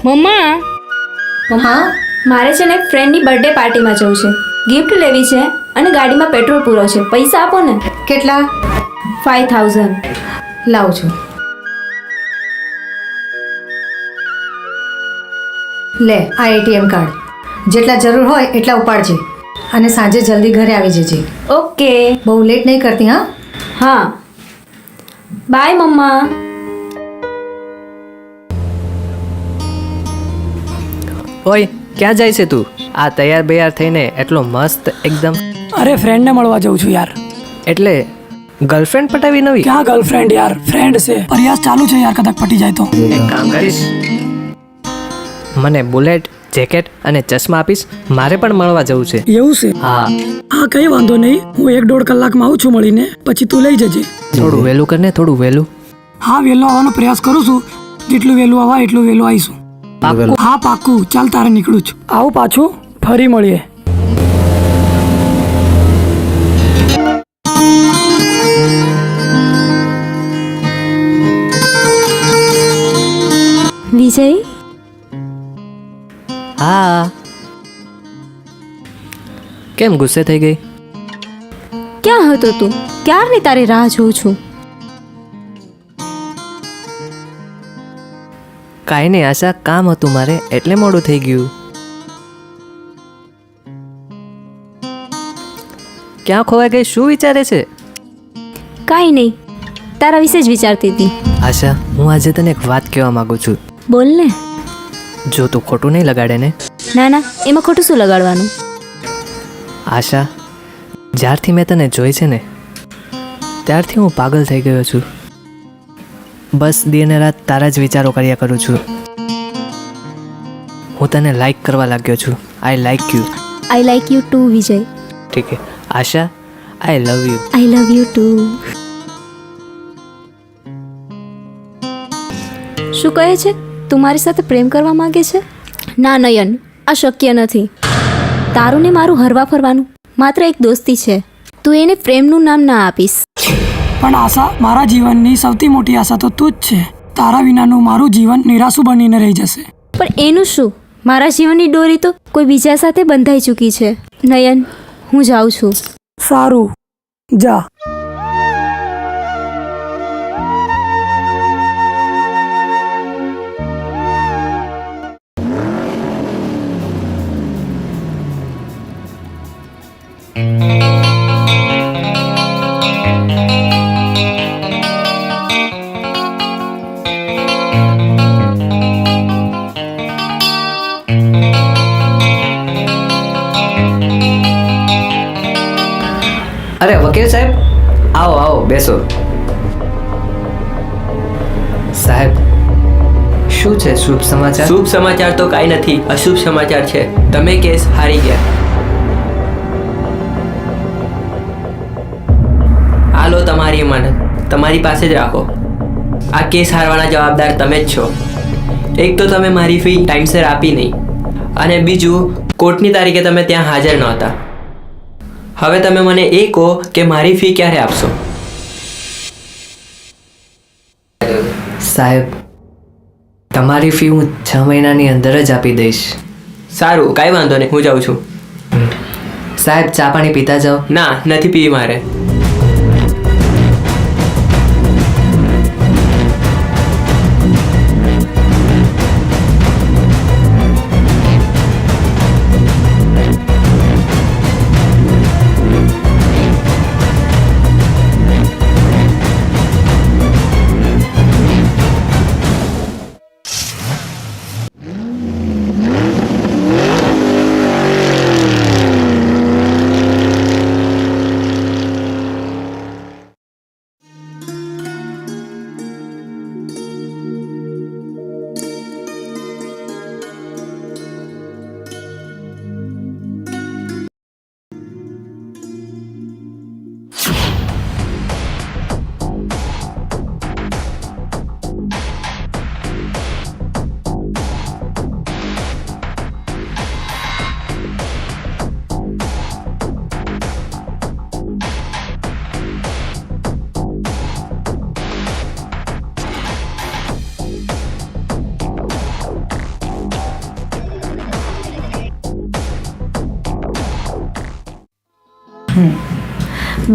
મમ્મા, હા મારે છે ને એક ફ્રેન્ડની બર્થડે પાર્ટીમાં જવું છે, ગિફ્ટ લેવી છે અને ગાડીમાં પેટ્રોલ પૂરો છે. પૈસા આપો ને. કેટલા? 5000. લાવું છું. લે આ એટીએમ કાર્ડ. જેટલા જરૂર હોય એટલા ઉપાડજે અને સાંજે જલ્દી ઘરે આવી જજે. ઓકે. બહુ લેટ નહીં કરતી હા? હા. બાય મમ્મા. ઓય ક્યાં જાય છે તું? આ તૈયાર બૈયાર થઈને એટલો મસ્ત એકદમ. અરે ફ્રેન્ડને મળવા જઉં છું યાર. એટલે ગર્લફ્રેન્ડ પટાવી નવી? ક્યાં ગર્લફ્રેન્ડ યાર, ફ્રેન્ડ છે. પ્રયાસ ચાલુ છે યાર, કદાચ પટી જાય તો. એક કામ કરીશ, મને બુલેટ, જેકેટ અને ચશ્મા આપીશ. મારે પણ મળવા જવું છે. એવું છે? હા. હા કઈ વાંધો નહીં, હું 1-1.5 કલાકમાં આવું છું મળીને, પછી તું લઈ જજે. થોડું વહેલું કરને, થોડું વહેલું. હા વહેલો આવવાનો પ્રયાસ કરું છું, જેટલું વહેલું આવા એટલું વહેલું આવીશું. હા પાક્કું. ચાલ તારે નીકળું છું. આવું પાછું, ફરી મળીએ. વિજય, હા. કેમ ગુસ્સે થઈ ગઈ? ક્યાં હતો તું? ક્યારની તારી રાહ જોઉં છું. કાંઈ નહીં આશા, કામ હતું મારે એટલે મોડું થઈ ગયું. ક્યાં ખોવાઈ ગઈ? શું વિચારે છે? કાંઈ નહીં, તારા વિશે જ વિચારતી હતી. આશા, હું આજે તને એક વાત કહેવા માંગુ છું. બોલ ને. જો તું ખોટું નહીં લગાડે ને? ના ના, એમાં ખોટું શું લગાડવાનું? આશા, જ્યારથી મેં તને જોઈ છે ને ત્યારથી હું પાગલ થઈ ગયો છું. બસ દિન રાત તારા જ વિચારો કર્યા કરું છું. હું તને લાઈક કરવા લાગ્યો છું. I like you. I like you too Vijay. ઠીક છે Asha, I love you. I love you too. શું કહે છે? તું મારી સાથે પ્રેમ કરવા માંગે છે? ના નયન, આ શક્ય નથી. તારું ને મારું હરવા ફરવાનું માત્ર એક દોસ્તી છે. તું એને પ્રેમનું નામ ના આપીશ. પણ આશા, મારા જીવનની સૌથી મોટી આશા તો તું જ છે. તારા વિનાનું મારું જીવન નિરાશુ બનીને રહી જશે. પણ એનું શું? મારા જીવનની દોરી તો કોઈ બીજા સાથે બંધાઈ ચૂકી છે. નયન, હું જાઉં છું. સારું, જા. અરે વકીલ સાહેબ, આવો આવો, બેસો. સાહેબ, શું છે શુભ સમાચાર? શુભ સમાચાર તો કાંઈ નથી, અશુભ સમાચાર છે. તમે કેસ હારી ગયા. આ લો તમારી અમાનત, તમારી પાસે જ રાખો. આ કેસ હારવાના જવાબદાર તમે જ છો. એક તો તમે મારી ફી ટાઈમસર આપી નહીં, અને બીજું કોર્ટની તારીખે તમે ત્યાં હાજર નહોતા. હવે તમે મને એ કહો કે મારી ફી ક્યારે આપશો? સાહેબ, તમારી ફી હું 6 મહિનાની અંદર જ આપી દઈશ. સારું, કાંઈ વાંધો નહીં, હું જાઉં છું. સાહેબ, ચા પાણી પીતા જાઓ. ના, નથી પીવી મારે.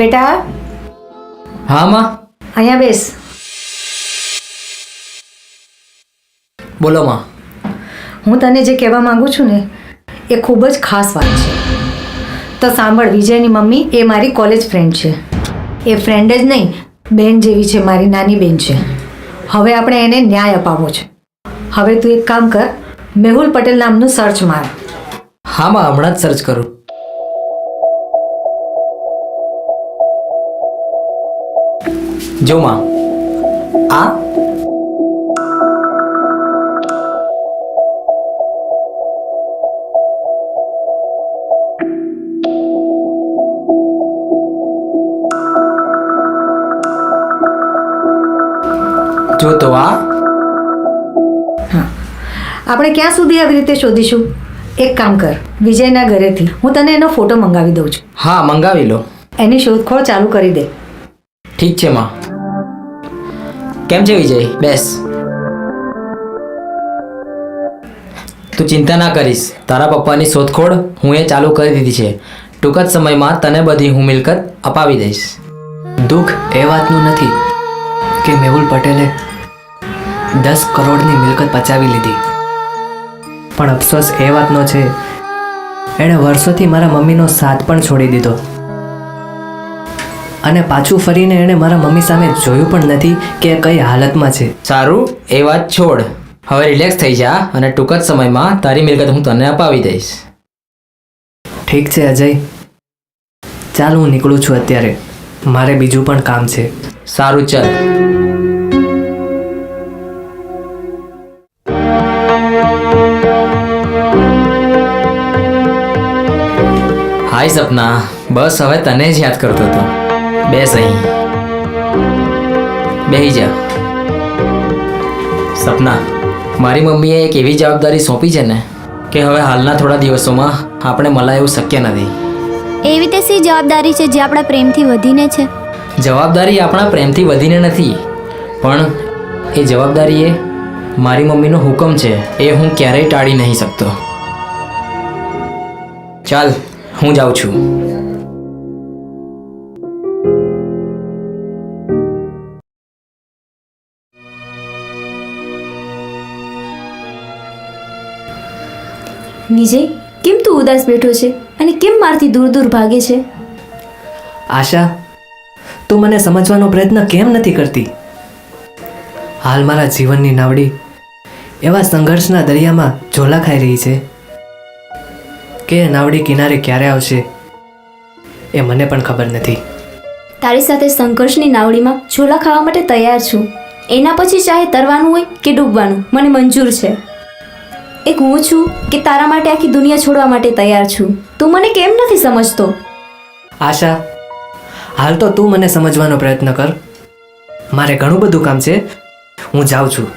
બેટા હા માં. અહીંયા બેસ. બોલો માં. હું તને જે કહેવા માંગુ છું ને એ ખૂબ જ ખાસ વાત છે. તો સાંભળ, વિજયની મમ્મી એ મારી કોલેજ ફ્રેન્ડ છે. એ ફ્રેન્ડ જ નહીં, બેન જેવી છે, મારી નાની બેન છે. હવે આપણે એને ન્યાય અપાવવો છે. હવે તું એક કામ કર, મેહુલ પટેલ નામનું સર્ચ માર. હા માં, હમણાં જ સર્ચ કરું. જો માં, આ જો તો આ આપણે ક્યાં સુધી આવી રીતે શોધીશું? એક કામ કર, વિજયના ઘરેથી હું તને એનો ફોટો મંગાવી દઉં છું. હા, મંગાવી લો. એની શોધખોળ ચાલુ કરી દે. ઠીક છે માં. કેમ છે વિજય? બેસ. તું ચિંતા ના કરીશ, તારા પપ્પાની શોધખોળ હું એ ચાલુ કરી દીધી છે. ટૂંક જ સમયમાં તને બધી હું મિલકત અપાવી દઈશ. દુઃખ એ વાતનું નથી કે મેહુલ પટેલે 10 કરોડની મિલકત પચાવી લીધી, પણ અફસોસ એ વાતનો છે એણે વર્ષોથી મારા મમ્મીનો સાથ પણ છોડી દીધો અને પાછું ફરીને એણે મારા મમ્મી સામે જોયું પણ નથી કે એ કઈ હાલતમાં છે. સારું, એ વાત છોડ. હવે રિલેક્સ થઈ જા અને ટૂંક જ સમયમાં તારી મિલકત હું તને અપાવી દઈશ. ઠીક છે અજય, ચાલ હું નીકળું છું અત્યારે, મારે બીજું પણ કામ છે. સારું, ચાલ. હાય સપના, બસ હવે તને જ યાદ કરતો હતો. બેસ અહીં, બેહી જા. સપના, મારી મમ્મીએ એક એવી જવાબદારી સોંપી છે ને કે હવે હાલના થોડા દિવસોમાં આપણે મળાય એવું શક્ય નથી. એવી તે સી જવાબદારી છે જે આપણા પ્રેમથી વધીને છે? જવાબદારી આપણા પ્રેમથી વધીને નથી, પણ એ જવાબદારી એ મારી મમ્મીનો હુકમ છે, એ હું ક્યારેય ટાળી નહીં શકતો. ચાલ, હું જાઉં છું. વિજય, કેમ તું ઉદાસ બેઠો છે અને કેમ મારથી દૂર દૂર ભાગે છે? આશા, તું મને સમજવાનો પ્રયત્ન કેમ નથી કરતી? હાલ મારા જીવનની નાવડી એવા સંઘર્ષના દરિયામાં ઝોલા ખાઈ રહી છે કે એ નાવડી કિનારે ક્યારે આવશે એ મને પણ ખબર નથી. તારી સાથે સંઘર્ષની નાવડીમાં ઝોલા ખાવા માટે તૈયાર છું. એના પછી ચાહે તરવાનું હોય કે ડૂબવાનું, મને મંજૂર છે. એક હું છું કે તારા માટે આખી દુનિયા છોડવા માટે તૈયાર છું. તું મને કેમ નથી સમજતો? આશા, હાલ તો તું મને સમજવાનો પ્રયત્ન કર. મારે ઘણું બધું કામ છે, હું જાઉં છું.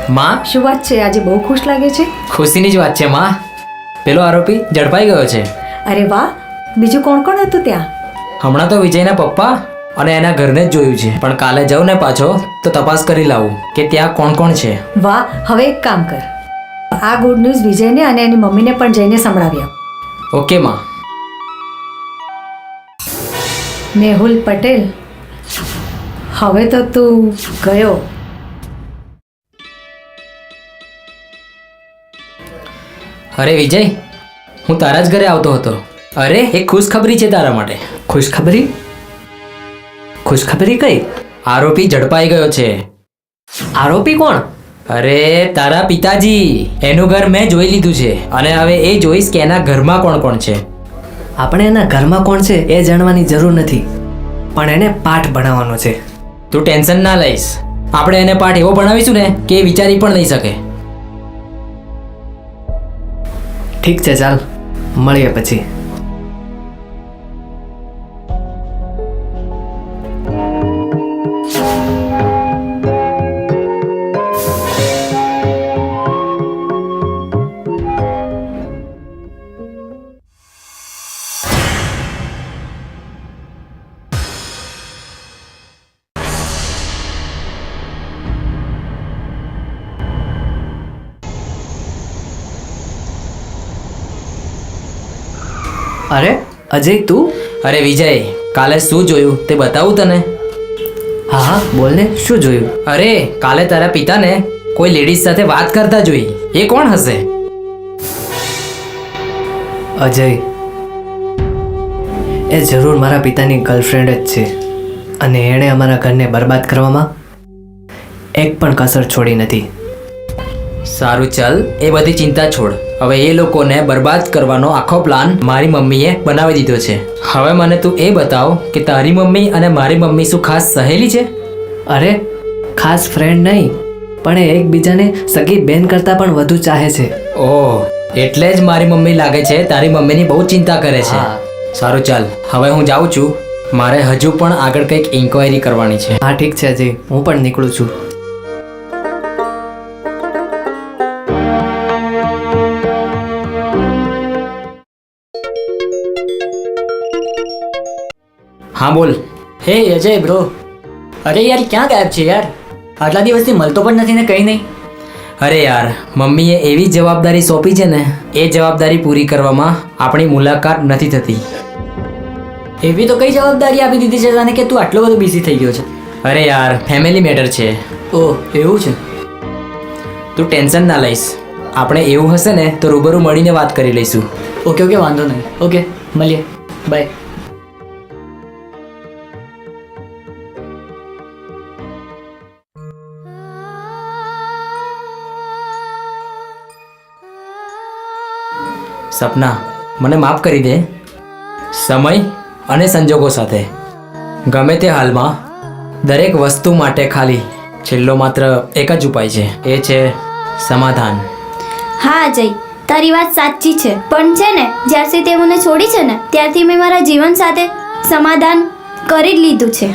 માં, શું વાત છે, આજે બહુ ખુશ લાગે છે? ખુશીની જ વાત છે માં. પેલો આરોપી ઝડપાઈ ગયો છે. અરે વાહ, બીજું કોણ કોણ હતું ત્યાં? હમણાં તો વિજયના પપ્પા અને એના ઘરને જ જોયું છે, પણ કાલે જાઉં ને પાછો તો તપાસ કરી લાવું કે ત્યાં કોણ કોણ છે. વાહ, હવે એક કામ કર, આ ગુડ ન્યૂઝ વિજયને અને એની મમ્મીને પણ જઈને સંભળાવી આપ. ઓકે માં. મેહુલ પટેલ, હવે તો તું ગયો. અરે વિજય, હું તારા જ ઘરે આવતો હતો. અરે એક ખુશખબરી છે તારા માટે. ખુશખબરી? ખુશખબરી કઈ? આરોપી ઝડપાઈ ગયો છે. આરોપી કોણ? અરે તારા પિતાજી. એનું ઘર મેં જોઈ લીધું છે અને હવે એ જોઈશ કે એના ઘરમાં કોણ કોણ છે. આપણે એના ઘરમાં કોણ છે એ જાણવાની જરૂર નથી, પણ એને પાઠ ભણાવવાનો છે. તું ટેન્શન ના લઈશ. આપણે એને પાઠ એવો ભણાવીશું ને કે એ વિચારી પણ નહીં શકે. ઠીક છે, ચાલ મળીએ પછી. અરે અજય, તું? અરે વિજય, કાલે શું જોયું તે બતાવું તને? હા હા, બોલ ને, શું જોયું? અરે કાલે તારા પિતાને કોઈ લેડીઝ સાથે વાત કરતા જોઈ. એ કોણ હશે? અજય, એ જરૂર મારા પિતાની ગર્લફ્રેન્ડ જ છે, અને એણે અમારા ઘરને બરબાદ કરવામાં એક પણ કસર છોડી નથી. સારું ચાલ, એ બધી ચિંતા છોડ. હવે એ લોકોને બરબાદ કરવાનો આખો પ્લાન મારી મમ્મીએ બનાવી દીધો છે. હવે મને તું એ બતાવ કે તારી મમ્મી અને મારી મમ્મી શું ખાસ સહેલી છે? અરે ખાસ ફ્રેન્ડ નહીં, પણ એ એકબીજાને સગી બેન કરતાં પણ વધુ ચાહે છે. ઓહ, એટલે જ મારી મમ્મી લાગે છે તારી મમ્મીની બહુ ચિંતા કરે છે. હા. સારું ચાલ, હવે હું જાઉં છું. મારે હજુ પણ આગળ કંઈક ઇન્ક્વાયરી કરવાની છે. હા ઠીક છે અજય, હું પણ નીકળું છું. હા બોલ. હે અજય બ્રો, અરે યાર ક્યાં ગાયબ છે યાર? આટલા દિવસથી મળતો પણ નથી ને કંઈ નહીં. અરે યાર, મમ્મીએ એવી જવાબદારી સોંપી છે ને, એ જવાબદારી પૂરી કરવામાં આપણી મુલાકાત નથી થતી. એવી તો કઈ જવાબદારી આપી દીધી છે તને કે તું આટલો બધો બિઝી થઈ ગયો છે? અરે યાર, ફેમિલી મેટર છે. ઓહ એવું છે. તું ટેન્શન ના લઈશ. આપણે એવું હશે ને તો રૂબરૂ મળીને વાત કરી લઈશું. ઓકે ઓકે, વાંધો નહીં. ઓકે, મળીએ, બાય. સપના, મને માફ કરી દે. સમય અને સંજોગો સાથે ગમે તે હાલમાં દરેક વસ્તુ માટે ખાલી છેલ્લો માત્ર એક જ ઉપાય છે, એ છે સમાધાન. હા અજય, તારી વાત સાચી છે, પણ છે ને જ્યારથી તે મને છોડી છે ને ત્યારથી મેં મારા જીવન સાથે સમાધાન કરી જ લીધું છે.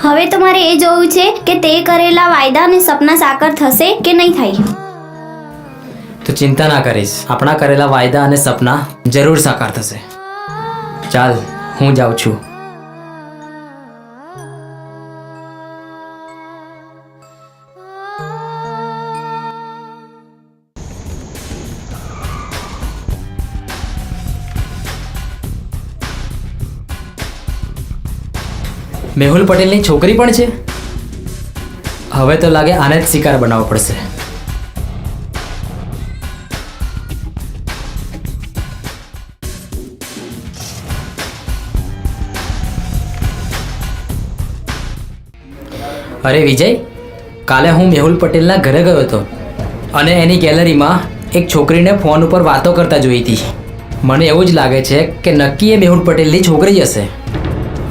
હવે તો મારે એ જોવું છે કે તે કરેલા વાયદા અને સપના સાકાર થશે કે નહીં થાય. તું ચિંતા ના કરીશ, આપણા કરેલા વાયદા અને સપના જરૂર સાકાર થશે. ચાલ, હું જાઉં છું. મેહુલ પટેલની છોકરી પણ છે. હવે તો લાગે આને જ શિકાર બનાવવો પડશે. અરે વિજય, કાલે હું મેહુલ પટેલના ઘરે ગયો હતો અને એની ગેલેરીમાં એક છોકરીને ફોન ઉપર વાતો કરતા જોઈ હતી. મને એવું જ લાગે છે કે નક્કી એ મેહુલ પટેલની છોકરી હશે.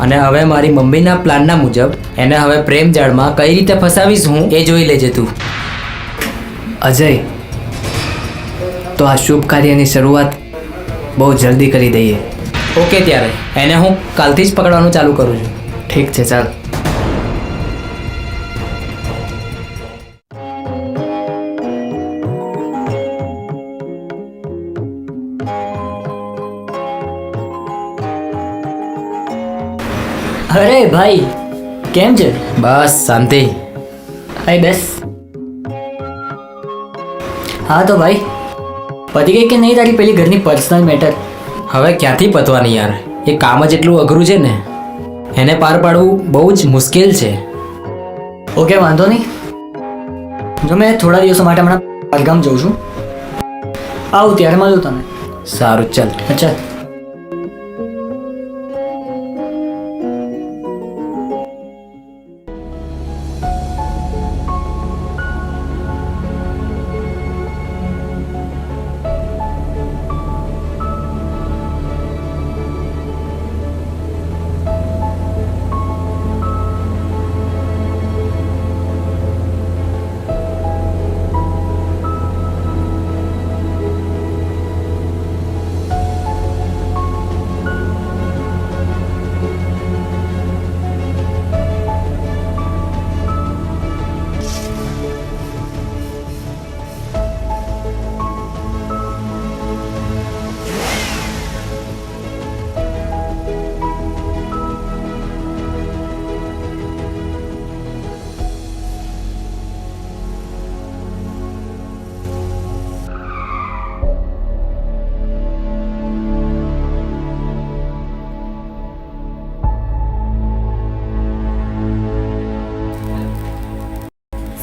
અને હવે મારી મમ્મીના પ્લાનના મુજબ એને હવે પ્રેમ જાળમાં કઈ રીતે ફસાવીશ હું એ જોઈ લેજે તું. અજય, તો આ શુભ કાર્યની શરૂઆત બહુ જલ્દી કરી દઈએ. ઓકે, ત્યારે એને હું કાલથી જ પકડવાનું ચાલુ કરું છું. ઠીક છે, ચાલ. અરે ભાઈ કેમ છે? બસ શાંતિ. ભાઈ બેસ. હા તો ભાઈ પતી ગઈ કે નહીં તારી પેલી ઘરની પર્સનલ મેટર? હવે ક્યાંથી પતવાની યાર, એ કામ જ એટલું અઘરું છે ને, એને પાર પાડવું બહુ જ મુશ્કેલ છે. ઓકે વાંધો નહીં. જો મેં થોડા દિવસો માટે હમણાં બહારગામ જઉં છું, આવું ત્યારે મળું તને. સારું ચાલ. અચ્છા.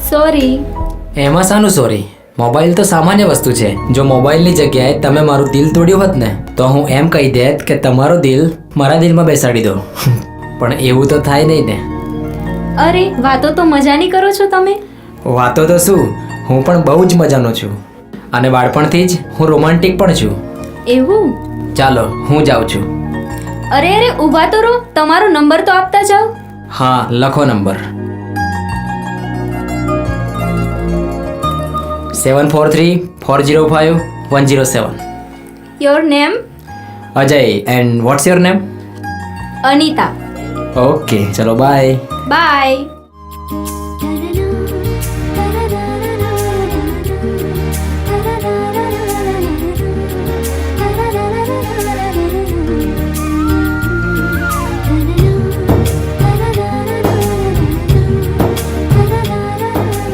સોરી. એમાં શાનું સોરી? મોબાઈલ તો સામાન્ય વસ્તુ છે. જો મોબાઈલની જગ્યાએ તમે મારું દિલ તોડ્યું હોત ને તો હું એમ કહી દેત કે તમારો દિલ મારા દિલમાં બેસાડી દો. પણ એવું તો થાય નહીં ને. અરે વાતો તો મજાની કરો છો તમે. વાતો તો શું, હું પણ બહુ જ મજાનો છું અને બાળપણથી જ હું રોમાન્ટિક પણ છું. એવું? ચાલો હું જાઉં છું. અરે અરે ઊભા તો રહો, તમારો નંબર તો આપતા જાઓ. હા લખો number. 743405 your name? Ajay. And what's your name? Anita. Okay ચલો બાય. બાય.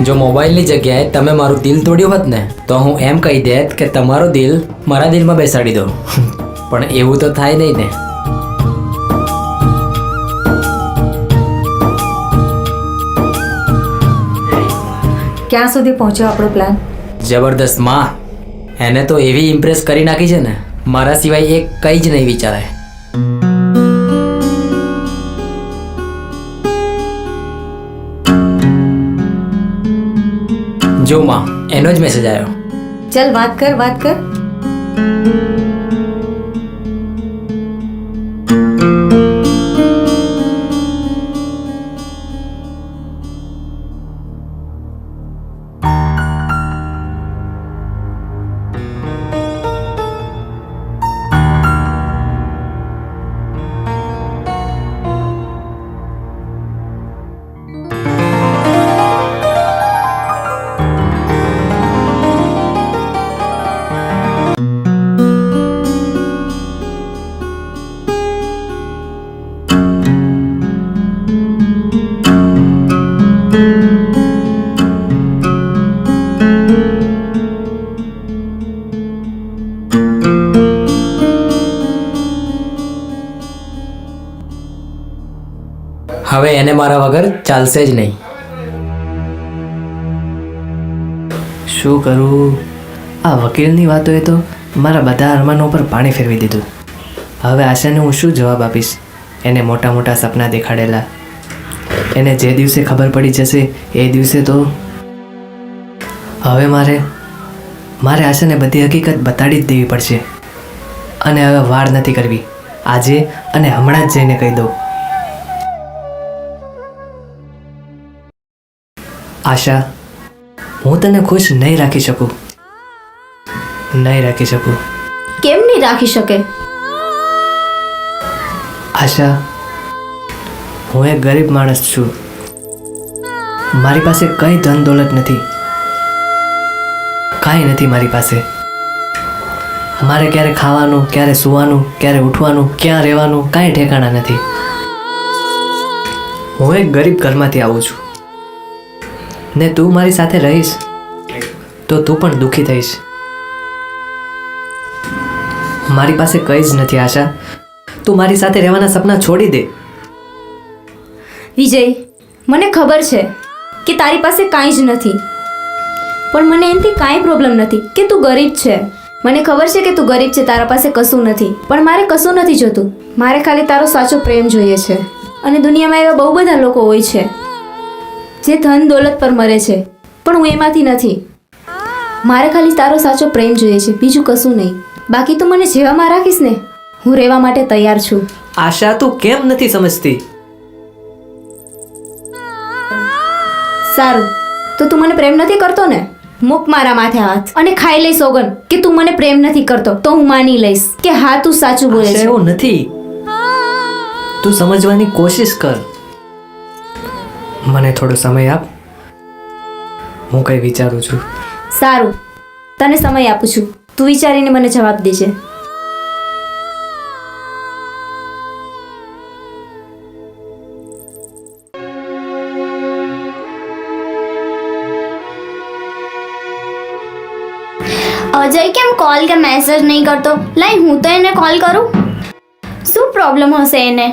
જો મોબાઈલની જગ્યાએ તમે મારું દિલ તોડ્યું હોત ને તો હું એમ કહી દેત કે તમારો દિલ મારા દિલમાં બેસાડી દો. પણ એવું તો થાય નહીં ને. ક્યાં સુધી પહોંચ્યો આપણો પ્લાન? જબરદસ્ત માં, એને તો એવી ઇમ્પ્રેસ કરી નાખી છે ને, મારા સિવાય એક કંઈ જ નહીં વિચારાય. જો માં, એનો જ મેસેજ આવ્યો. ચલ વાત કર વાત કર. હવે એને મારા વગર ચાલશે જ નહીં. શું કરું? આ વકીલની વાતોએ તો મારા બધા અરમાનો પર પાણી ફેરવી દીધું. હવે આશાને હું શું જવાબ આપીશ? એને મોટા મોટા સપના દેખાડેલા, એને જે દિવસે ખબર પડી જશે એ દિવસે તો હવે મારે આશાને બધી હકીકત બતાડી જ દેવી પડશે. અને હવે વાર નથી કરવી, આજે અને હમણાં જ જઈને કહી દઉં. આશા, હું તને ખુશ નહીં રાખી શકું. કેમ નહીં રાખી શકે? આશા, હું એક ગરીબ માણસ છું. મારી પાસે કંઈ ધન દોલત નથી, કાંઈ નથી મારી પાસે. મારે ક્યારે ખાવાનું, ક્યારે સૂવાનું, ક્યારે ઉઠવાનું, ક્યાં રહેવાનું કાંઈ ઠેકાણા નથી. હું એક ગરીબ ઘરમાંથી આવું છું ને તું મારી સાથે રહીશ તો તું પણ દુઃખી થઈશ. મારી પાસે કંઈ જ નથી આશા. તું મારી સાથે રહેવાના સપના છોડી દે. વિજય, મને ખબર છે કે તારી પાસે કાંઈ જ નથી, પણ મને એનાથી કાંઈ પ્રોબ્લેમ નથી કે તું ગરીબ છે. મને ખબર છે કે તું ગરીબ છે, તારા પાસે કશું નથી, પણ મારે કશું નથી જોતું. મારે ખાલી તારો સાચો પ્રેમ જોઈએ છે. અને દુનિયામાં એવા બહુ બધા લોકો હોય છે જે ધન દોલત પર મરે છે, પણ હું એમાંથી નથી. મારે ખાલી તારો સાચો પ્રેમ જોઈએ છે, બીજું કશું નહીં. બાકી તું મને જેવામાં રાખીશ ને, હું રહેવા માટે તૈયાર છું. આશા, તું કેમ નથી સમજતી? સારું, તો તું મને પ્રેમ નથી કરતો ને? મૂક મારા માથે હાથ અને ખાઈ લઈશ સોગન કે તું મને પ્રેમ નથી કરતો. તો હું માની લઈશ કે હા, તું સાચું બોલે આશા, છે. એવું નથી. તું સમજવાની કોશિશ કર. મને થોડો સમય આપ, હું કંઈ વિચારું છું. સારું, તને સમય આપું છું. તું વિચારીને મને જવાબ દેજે. અજય કેમ કોલ કે મેસેજ નહીં કરતો? લાઈ હું તો એને કોલ કરું. શું પ્રોબ્લેમ હશે એને?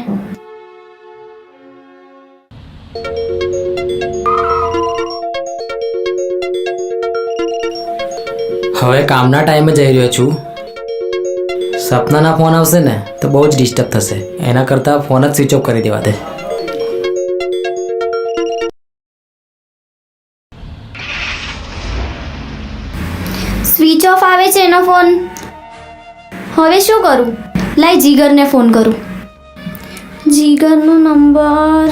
હવે કામના ટાઈમે જઈ રહ્યો છું. સપનાના ફોન આવશે ને તો બહુ જ ડિસ્ટર્બ થશે. એના કરતાં ફોન જ સ્વિચ ઓફ કરી દેવા દે. સ્વિચ ઓફ આવે છે એનો ફોન. હવે શું કરું? લાઈ જીગરને ફોન કરું. જીગરનો નંબર.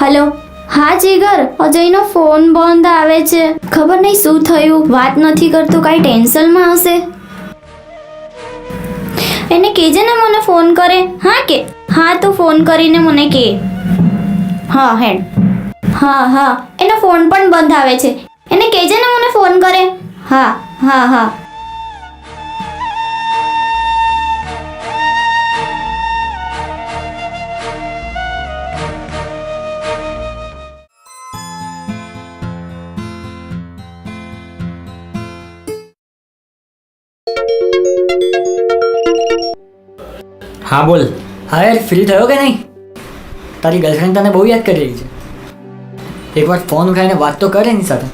હલો, હા જીગર, અજયનો ફોન બંધ આવે છે. ખબર નહીં શું થયું, વાત નથી કરતું, કાંઈ ટેન્શનમાં હશે. એને કહેજે ને મને ફોન કરે. હા કે હા, તો ફોન કરીને મને કહે. હા હેડ. હા હા, એનો ફોન પણ બંધ આવે છે. એને કહેજે ને મને ફોન કરે. હા હા હા. હા બોલ. હા યાર, ફ્રી થયો કે નહીં? તારી ગર્લફ્રેન્ડ તને બહુ યાદ કરી રહી છે. એકવાર ફોન ઉઠાવીને વાત તો કરે એની સાથે.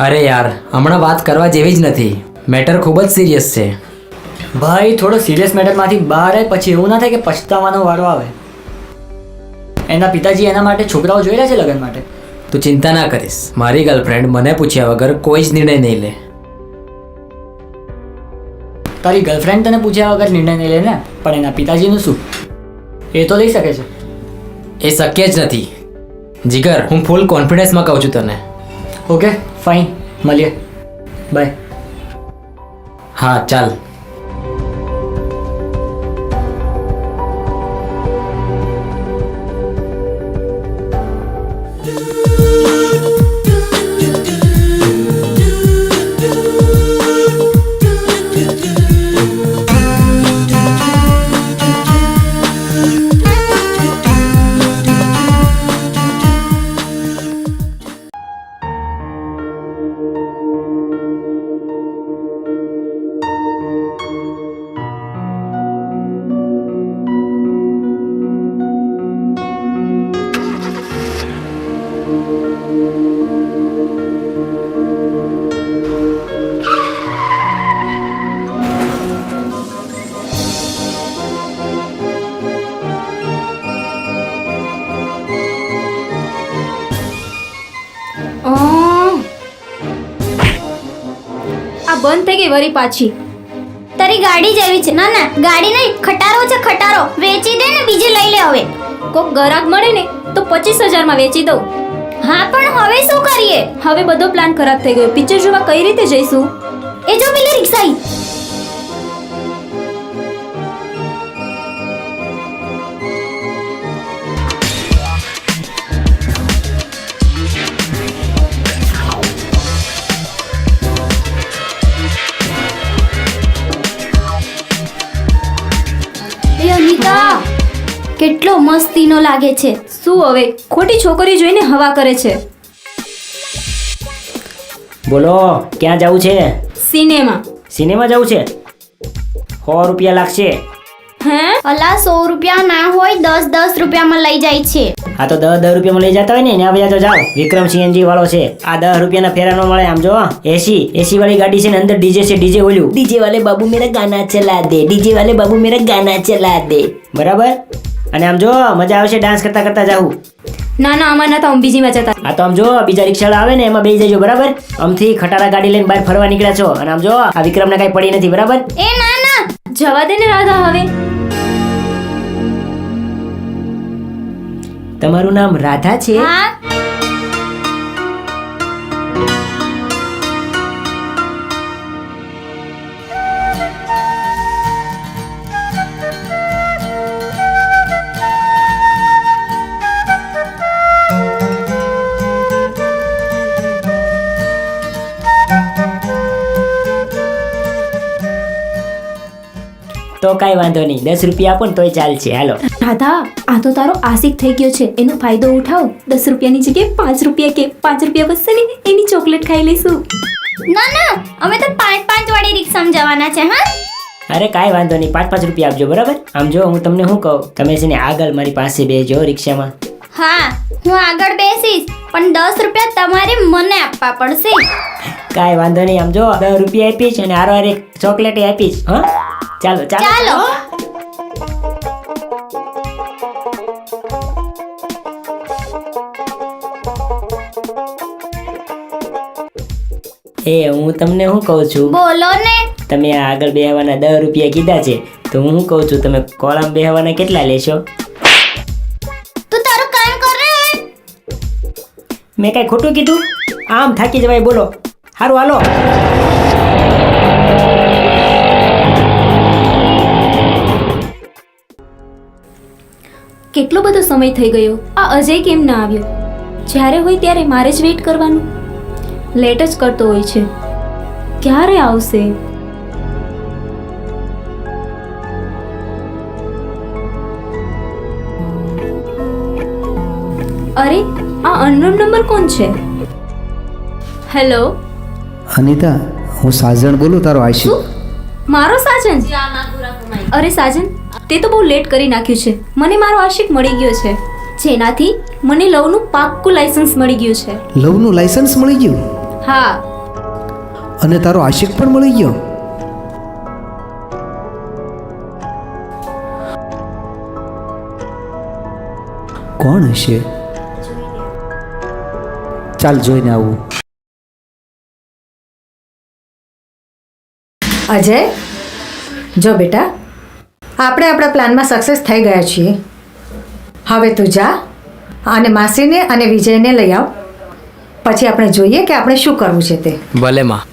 અરે યાર, હમણાં વાત કરવા જેવી જ નથી. મેટર ખૂબ જ સિરિયસ છે. ભાઈ, થોડો સિરિયસ મેટરમાંથી બહાર આવે પછી એવું ના થાય કે પછતાવાનો વારો આવે. એના પિતાજી એના માટે છોકરાઓ જોઈ રહ્યા છે લગ્ન માટે. તું ચિંતા ના કરીશ. મારી ગર્લફ્રેન્ડ મને પૂછ્યા વગર કોઈ જ નિર્ણય નહીં લે. તારી ગર્લફ્રેન્ડ તને પૂછ્યા વગર નિર્ણય નહીં લે ને, પણ એના પિતાજીનું શું? એ તો લઈ શકે છે. એ શક્ય જ નથી. જીગર, હું ફૂલ કોન્ફિડન્સમાં કહું છું તને. ઓકે ફાઇન, મળીએ. બાય. હા ચાલ. આ બંધ થઈ ગઈ વરી પાછી. તારી ગાડી જેવી છે. ના ના, ગાડી નહીં, ખટારો છે ખટારો. વેચી દે ને બીજી લઈ લે હવે. કોક ગ્રાહક મળે ને તો 25,000માં વેચી દઉં. હા પણ હવે શું કરીએ? હવે બધો પ્લાન ખરાબ થઈ ગયો. પિક્ચર જોવા કઈ રીતે જઈશું? એ જો પેલી રિક્ષા આવી. કેટલો મસ્તીનો લાગે છે. શું હવે ખોટી છોકરી જોઈને હવા કરે છે. બોલો ક્યાં જવું છે? સિનેમા. સિનેમા જવું છે? 100 રૂપિયા લાગશે. હે? અલા 100 રૂપિયા ના હોય 10 રૂપિયામાં લઈ જાય છે. આ તો 10 રૂપિયામાં લઈ જતા હોય ને ત્યાં બધા તો જાઓ. વિક્રમ સીએનજી વાળો છે. આ 10 રૂપિયાના ફેરા નો મળે. આમ જો એસી વાળી ગાડી છે ને, અંદર ડીજે છે. ડીજે ઓલ્યું ડીજે વાલે બાબુ મેરા ગાના ચલા દે, ડીજે વાલે બાબુ મેરા ગાના ચલા દે. બરાબર? અને આમ જો મજા આવશે ડાન્સ કરતા કરતા જાવું. ના ના અમાર નતા, બીજીમાં જતા. આ તો આમ જો બીજા રિક્ષાવાળા આવે ને એમાં બેસી જજો. બરાબર? આમથી ખટારા ગાડી લઈને બહાર ફરવા નીકળ્યા છો અને આમ જો આ વિક્રમને કઈ પડી નથી. બરાબર? એ ના ના, જવા દે ને રાધા હવે. તમારું નામ રાધા છે? હા તો કઈ વાંધો નહીં, 10 રૂપિયા આપો ને તોય ચાલશે. હાલો. રાધા આ તો તારો આશિક થઈ ગયો છે, એનો ફાયદો ઉઠાવ. 10 રૂપિયાની જગ્યાએ 5 રૂપિયા કે 5 રૂપિયા બચશે ને એની ચોકલેટ ખાઈ લઈશું. ના ના, અમે તો 5 વાળી રિક્ષામાં જવાના છે. હા અરે કાંઈ વાંધો નહીં, 5 રૂપિયા આપજો. બરાબર? આમ જો હું તમને શું કહું, તમે છે ને આગળ મારી પાસે બેસજો રિક્ષામાં. હા, હું આગળ બેસીશ પણ 10 રૂપિયા તમારે મને આપવા પડશે. કાંઈ વાંધો નહીં. આમ જો 10 રૂપિયા આપીશ અને હારો એક ચોકલેટ આપીશ. હા ચાલો ચાલો. એ હું તમને શું કહું છું, બોલો ને. તમે આ આગળ બેહવાના 10 રૂપિયા કીધા છે તો હું શું કહું છું, તમે કોળામાં બેહવાના કેટલા લેશો? તું તારું કામ કર રે. મેં કાંઈ ખોટું કીધું? આમ થાકી જવાય. બોલો હારું હાલો. કેટલો બધો સમય થઈ ગયો, આ અજય કેમ ના આવ્યો? જ્યારે હોય ત્યારે મારે જ વેઇટ કરવાનું. લેટ જ કરતો હોય છે, ક્યારે આવશે? અરે આ અનનોન નંબર કોણ છે? હેલો અનિતા, હું સાજણ બોલું, તારો આશિક. મારો સાજન? અરે સાજન, તે તો બહુ લેટ કરી નાખ્યું છે. મને મારો આશિક મળી ગયો છે, જેનાથી મને લવનું પાક્કું લાયસન્સ મળી ગયું છે. લવનું લાયસન્સ મળી ગયું? હા. અને તારો આશિક પણ મળી ગયો? કોણ હશે? ચાલ જોઈને આવું. અજય, જો બેટા, આપણે આપણા પ્લાનમાં સક્સેસ થઈ ગયા છીએ. હવે તું જા અને માસીને અને વિજયને લઈ આવ. પછી આપણે જોઈએ કે આપણે શું કરવું છે તે. ભલે માં.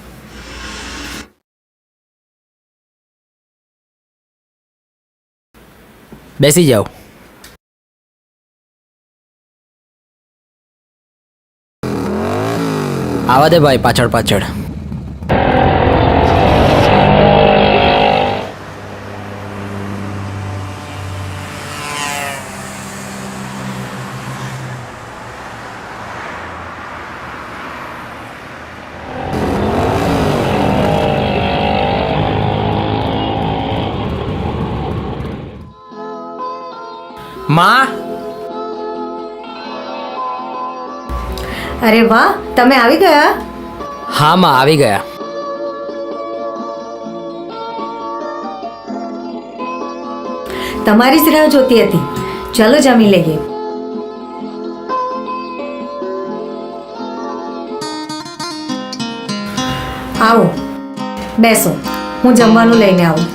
બેસી જાઓ. આવા દે ભાઈ, પાછળ પાછળ. માં. અરે વાહ, તમે આવી ગયા? હા માં, આવી ગયા. તમારી જ રાહ જોતી હતી. ચલો જમી લઈએ. આવો બેસો, હું જમવાનું લઈને આવું.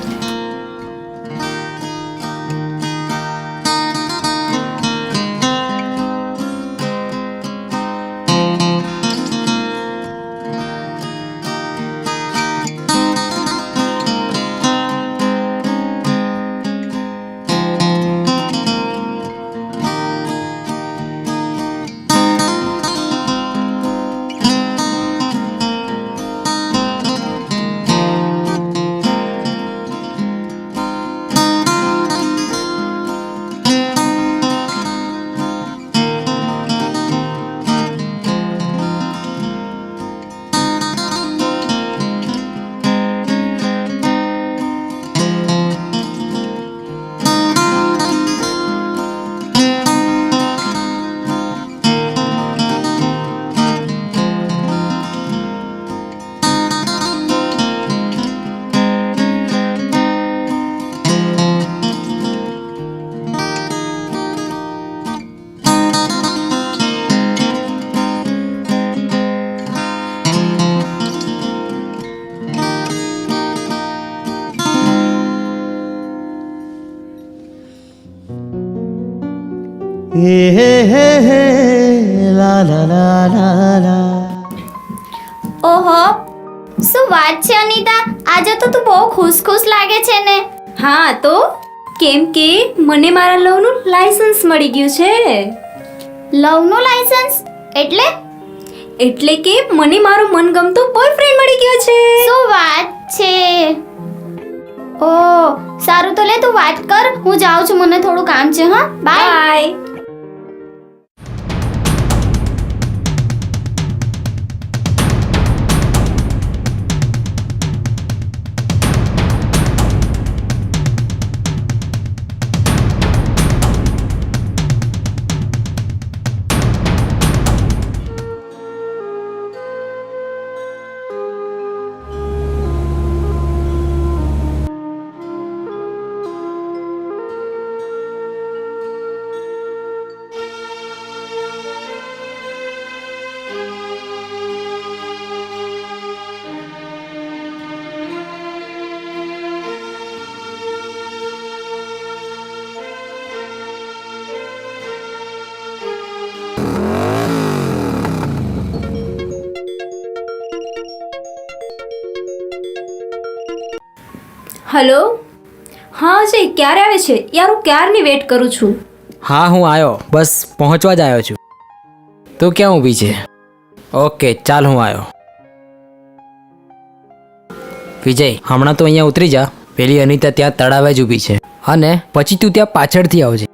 ઓહો, શું વાત છે અનિતા? આજે તો તું બહુ ખુશ ખુશ લાગે છે ને. હા તો કેમ કે મને મારા લવનું લાયસન્સ મળી ગયું છે. લવનું લાયસન્સ એટલે? એટલે કે મને મારો મનગમતો બોયફ્રેન્ડ મળી ગયો છે. શું વાત છે? ઓ સારું, તો લે તું વાત કર, હું જાઉં છું, મને થોડું કામ છે. હા, બાય. બાય. હલો, હા અજય, ક્યારે આવે છે યાર? હું ક્યારની વેટ કરું છું. હા હું આવ્યો, બસ પહોંચવા જ આવ્યો છું. તું ક્યાં ઊભી છે? ઓકે ચાલ હું આવ્યો. વિજય, હમણાં તો અહીંયા ઉતરી જા. પેલી અનિતા ત્યાં તળાવે જ ઊભી છે, અને પછી તું ત્યાં પાછળથી આવજે.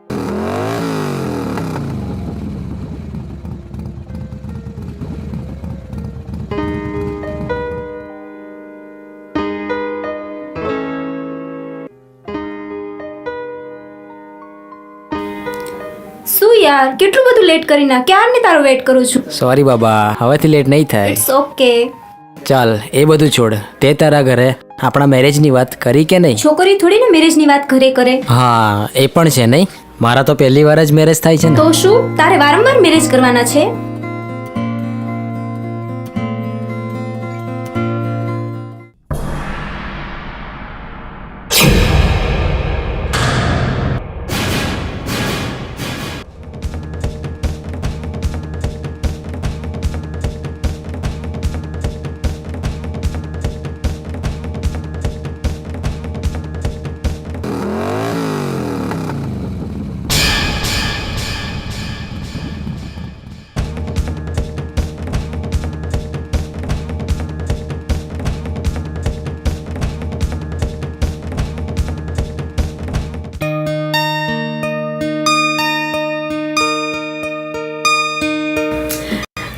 શું યાર, કેટલું બધું લેટ કરી ના, ક્યારની તારો વેટ કરું છું. સોરી બાબા, હવેથી લેટ નહીં થાય. It's okay. ચાલ એ બધું છોડ. તે તારા ઘરે આપણા મેરેજની વાત કરી કે નહીં? છોકરી થોડી ને મેરેજની વાત ઘરે કરે. હા એ પણ છે નહીં. મારા તો પહેલી વાર જ મેરેજ થાય છે ને. તો શું તારે વારંવાર મેરેજ કરવાના છે?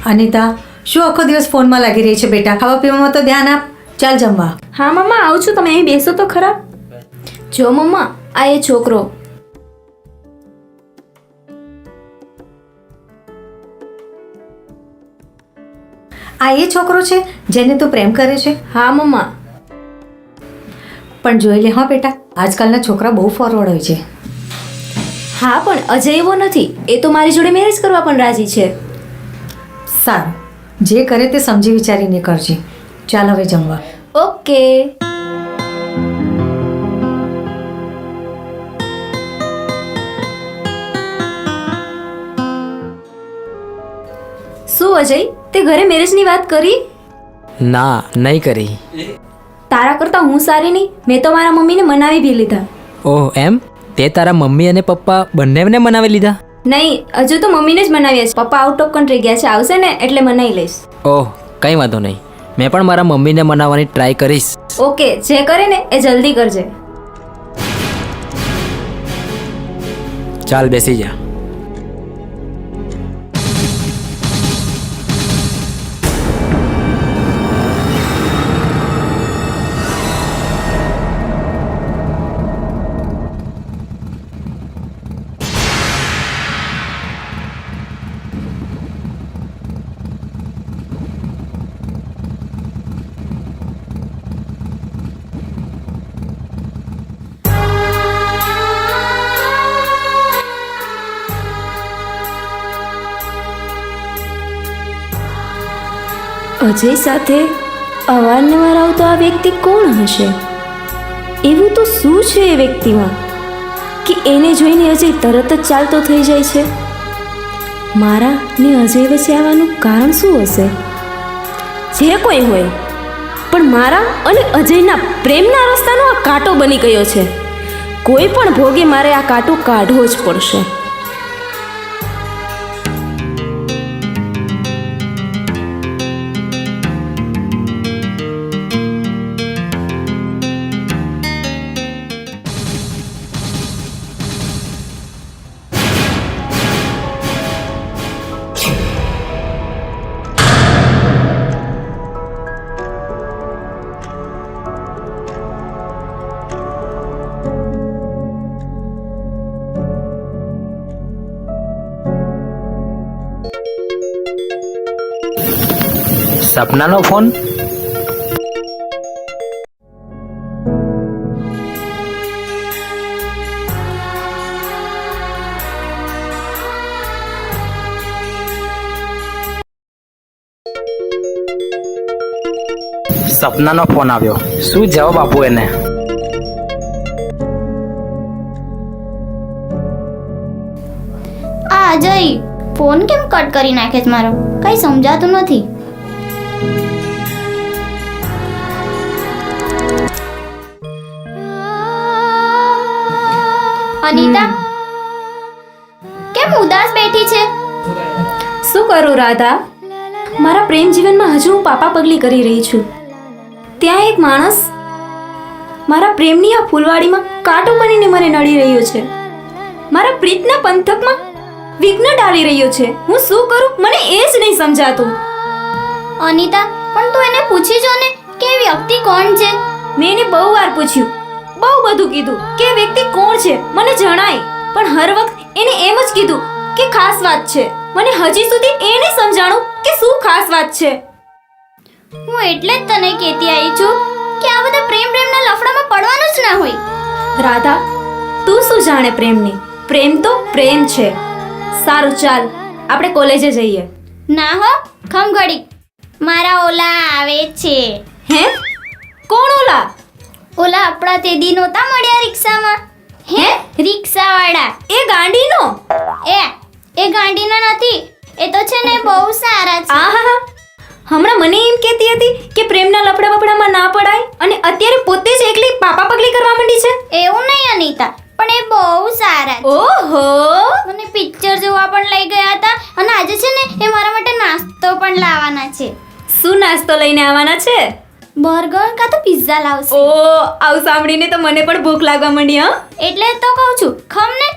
અનિતા, શું આખો દિવસ ફોનમાં લાગી રહી છે બેટા? ખાવા પીવામાં તો ધ્યાન આપ. ચાલ જમવા. હા મમ્મા, આવું છું, તમે અહીં બેસો તો ખરા. જો મમ્મા, આ એ છોકરો. આ એ છોકરો છે જેને તું પ્રેમ કરે છે? હા મમ્મા. પણ જોઈ લે હા બેટા, આજકાલના છોકરા બહુ ફોરવર્ડ હોય છે. હા પણ અજય એવો નથી, એ તો મારી જોડે મેરેજ કરવા પણ રાજી છે. સારું, જે કરે તે સમજી વિચારીને કરજે. ચાલ હવે જમવા. ઓકે. શું અજય, તે ઘરે મેરેજની વાત કરી? ના, નહીં કરી. તારા કરતા હું સારી નહીં? મેં તો મારા મમ્મીને મનાવી બી લીધા. ઓહ એમ? તે તારા મમ્મી અને પપ્પા બંનેને મનાવી લીધા? નહીં, હજુ તો મમ્મીને જ મનાવ્યા છે. પપ્પા આઉટ ઓફ કન્ટ્રી ગયા છે, આવશે ને એટલે મનાવી લઈશ. ઓહ કંઈ વાંધો નહીં. મેં પણ મારા મમ્મીને મનાવવાની ટ્રાય કરીશ. ઓકે, જે કરે ને એ જલ્દી કરજે. ચાલ બેસી જા. અજય સાથે અવારનવાર આવતો આ વ્યક્તિ કોણ હશે? એવું તો શું છે એ વ્યક્તિમાં કે એને જોઈને અજય તરત જ ચાલતો થઈ જાય છે? મારા ને અજય વચ્ચે આવવાનું કારણ શું હશે? જે કોઈ હોય, પણ મારા અને અજયના પ્રેમના રસ્તાનો આ કાંટો બની ગયો છે. કોઈ પણ ભોગે મારે આ કાંટો કાઢવો જ પડશે. સપનાનો ફોન. સપનાનો ફોન આવ્યો. શું જવાબ આપું એને? આ અજય ફોન કેમ કટ કરી નાખે છે મારો? કઈ સમજાતું નથી. અનિતા કેમ ઉદાસ બેઠી છે? શું કરું રાધા? મારા પ્રેમ જીવનમાં હજુ હું પાપા પગલી કરી રહી છું. ત્યાં એક માણસ મારા પ્રેમની આ ફૂલવાડીમાં કાંટો બનીને મને નડી રહ્યો છે. મારા પ્રીતના પંથકમાં વિઘ્ન ડાલી રહ્યો છે. હું શું કરું મને એ જ નહીં સમજાતું. અનિતા પણ તું એને પૂછી જો ને કે એ વ્યક્તિ કોણ છે. મેં એને બહુ વાર પૂછ્યું, બહુ બધું કીધું કે એ વ્યક્તિ કોણ છે મને જણાય, પણ હર વખત એને એમ જ કીધું કે ખાસ વાત છે. મને હજી સુધી એ નહીં સમજાણું કે શું ખાસ વાત છે. હું એટલે જ તને કહેતી આવી છું કે આ બધા પ્રેમના લફડામાં પડવાનું જ ના હોય. રાધા, તું શું જાણે પ્રેમની? પ્રેમ તો પ્રેમ છે. સારું ચાલ આપણે કોલેજે જઈએ. ના હો, ખમ ઘડી, મારા ઓલા આવે છે. હે? કોણ ઓલા? ઓલા આપણા તે દી નહોતા મળ્યા રિક્ષામાં? હે, રિક્ષાવાળા. એ ગાંડીનો? એ ગાંડીનો નથી, એ તો છે ને બહુ સારા છે. આહા, હમણાં મને એમ કહેતી હતી કે પ્રેમના લફડા બફડામાં ના પડાય અને અત્યારે પોતે જ એકલી પાપા પગલી કરવા માંડી છે. એવું નહીં અનિતા, પણ એ બહુ સારા છે. ઓહો, મને પિક્ચર જોવા પણ લઈ ગયા હતા અને આજે છે ને એ મારા માટે નાસ્તો પણ લાવવાના છે. શું નાસ્તો લઈને આવવાના છે? બર્ગર કાં તો પિઝા લાવશે. ઓ, આવું સાંભળીને તો મને પણ ભૂખ લાગવા માંડી. હા, એટલે તો કહું છું, ખમને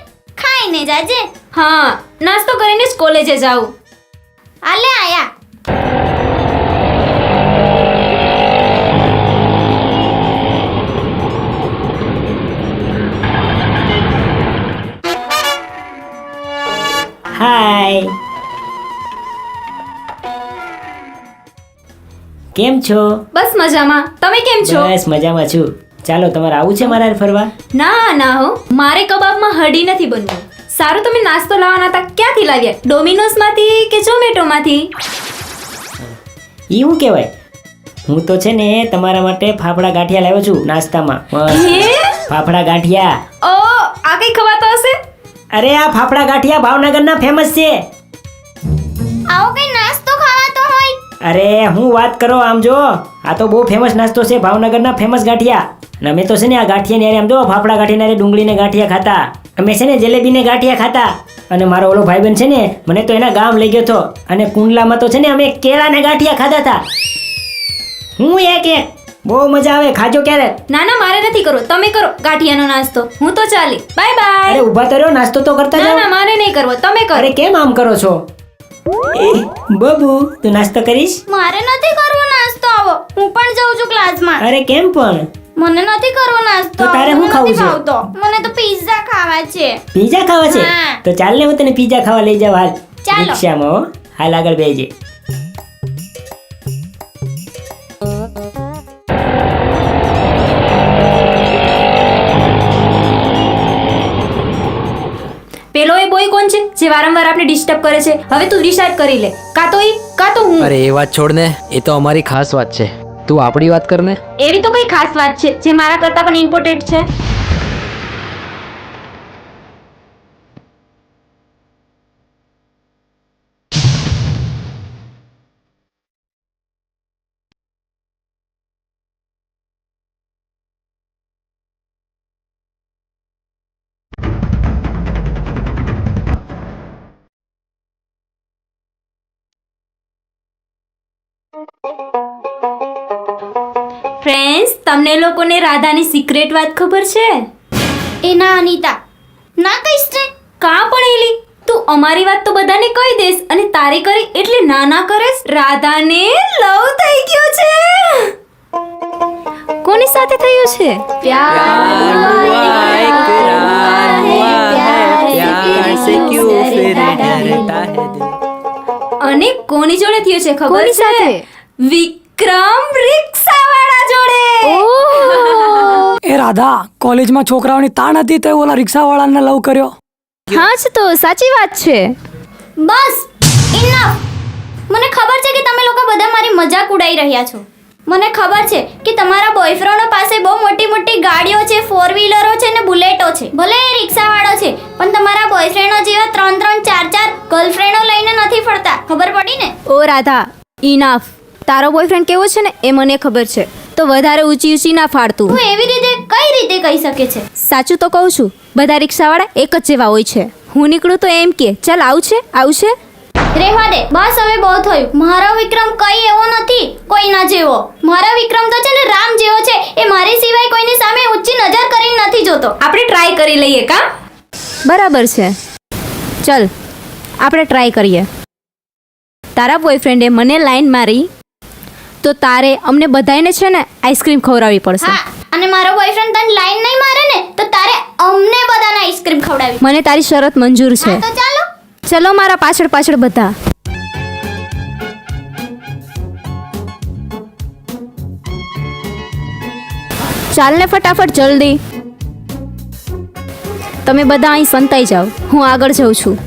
ખાઈને જાજે. હા, નાસ્તો કરીને જ કોલેજે જાઉં. આલે આયા. હાય, કેમ છો? બસ મજામાં. તમે કેમ છો? બસ મજામાં છું. ચાલો, તમારે આવું છે મારા હારે ફરવા? ના ના હો, મારે કબાબમાં હડી નથી બનવું. સારું, તમે નાસ્તો લાવવાના હતા, ક્યાંથી લાવ્યા? ડોમિનોઝમાંથી કે ઝોમેટોમાંથી? ઈ શું કહેવાય? હું તો છે ને તમારા માટે ફાફડા ગાંઠિયા લાવ્યો છું નાસ્તામાં. હે? ફાફડા ગાંઠિયા. ઓ, આ કઈ ખવાતો હશે? અરે આ ફાફડા ગાંઠિયા ભાવનગરના ફેમસ છે. આવો કઈ નાસ્તો ખાવાતો હોય? અરે હું વાત કરો, આમ જો, આ તો બહુ ફેમસ નાસ્તો છે, ભાવનગરના ફેમસ ગાંઠિયા. અને અમે તો છે ને આ ગાંઠિયા ને આમ જો ફાફડા ગાંઠિયા ને ડુંગળીને ગાંઠિયા ખાતા, અમે છે ને જલેબીને ગાંઠિયા ખાતા. અને મારો ઓલો ભાઈબંધ છે ને મને તો એના ગામ લઈ ગયો હતો અને કુંડલામાં તો છે ને અમે કેળાને ગાંઠિયા ખાધા હતા. હું એક બહુ મજા આવે, ખાજો ક્યારેક. ના ના, મારે નથી કરવો, તમે કરો ગાંઠિયાનો નાસ્તો. હું તો ચાલી. Bye bye. અરે ઊભા તો રહ્યો, નાસ્તો તો કરતા ના જાઓ. ના, મારે નહીં કરવો, તમે કરો. અરે કેમ આમ કરો છો? બબુ, તું નાસ્તો કરીશ? મારે નથી કરવો નાસ્તો. આવો, હું પણ જાઉં છું ક્લાસમાં. અરે કેમ પણ? મને નથી કરવો નાસ્તો. તો તારે શું ખાવું છે? મને તો પિઝા ખાવા છે. પીઝા ખાવા છે? હા. તો ચાલ ને હું તને પીઝા ખાવા લઈ જાઉં હાલ. ચાલો. રિક્ષામાં હો. હાલ આગળ બેસજે. પેલો એ બોય કોણ છે જે વારંવાર આપણે ડિસ્ટર્બ કરે છે? હવે તું ડિસાઈડ કરી લે, કાં તો ઈ કાં તો હું. અરે એ વાત છોડ ને, એ તો અમારી ખાસ વાત છે. તું આપણી વાત કર ને. એવી તો કઈ ખાસ વાત છે જે મારા કરતા પણ ઇમ્પોર્ટન્ટ છે? ફ્રેન્ડ્સ, તમને લોકોને રાધાની સિક્રેટ વાત ખબર છે? એ ના અનિતા, ના કહીશ ને. કાં પણ એલી, તું અમારી વાત તો બધાને કહી દેસ અને તારી કરી એટલે ના ના કરેસ. રાધાને લવ થઈ ગયો છે. કોની સાથે થયું છે? અને કોની જોડે થયું છે ખબર છે? વિક્રમ રિક્ષાવાળા જોડે. એ રાધા, કોલેજમાં છોકરાઓની તાણ હતી તો ઓલા રિક્ષાવાળાને લવ કર્યો. હા જ તો, સાચી વાત છે. બસ ઇનફ. મને ખબર છે કે તમે લોકો બધા મારી મજાક ઉડાઈ રહ્યા છો. મને ખબર છે કે તમારા બોયફ્રેન્ડો પાસે બહુ મોટી મોટી ગાડીઓ છે, 4 વ્હીલરો છે ને બુલેટો છે. ભલે એ રિક્ષાવાળો છે, પણ તમારા બોયફ્રેન્ડો જેવા 3 4 ગર્લફ્રેન્ડો લઈને નથી ફરતા. ખબર પડી ને? ઓ રાધા, ઇનફ. તારો બોયફ્રેન્ડ કેવો છે ને એ મને ખબર છે, તો વધારે ઊંચી ઊંચી ના ફાડતું. તું એવી રીતે કઈ રીતે કહી શકે છે? સાચું તો કહું છું, બધા રિક્ષાવાળા એક જ જેવા હોય છે. હું નીકળું તો એમ કે ચાલ આવશે. રહેવા દે, બસ હવે બહુ થયું. મારો વિક્રમ કઈ એવો નથી કોઈના જેવો. મારો વિક્રમ તો છે ને રામ જેવો છે. એ મારી સિવાય કોઈની સામે ઊંચી નજર કરીને નથી જોતો. આપણે ટ્રાય કરી લઈએ કા? બરાબર છે, ચલ આપણે ટ્રાય કરીએ. તારા બોયફ્રેન્ડે મને લાઈન મારી તો તારે અમને બધાને છે ને આઈસ્ક્રીમ ખવડાવવી પડશે. હા, અને મારો બોયફ્રેન્ડ તને લાઈન નહીં મારે ને તો તારે અમને બધાને આઈસ્ક્રીમ ખવડાવી. મને તારી શરત મંજૂર છે. હા, તો ચાલો. ચલો મારા પાછળ બધા. ચાલ ને ફટાફટ, જલ્દી. તમે બધા અહીં સંતાઈ જાઓ, હું આગળ જઉં છું.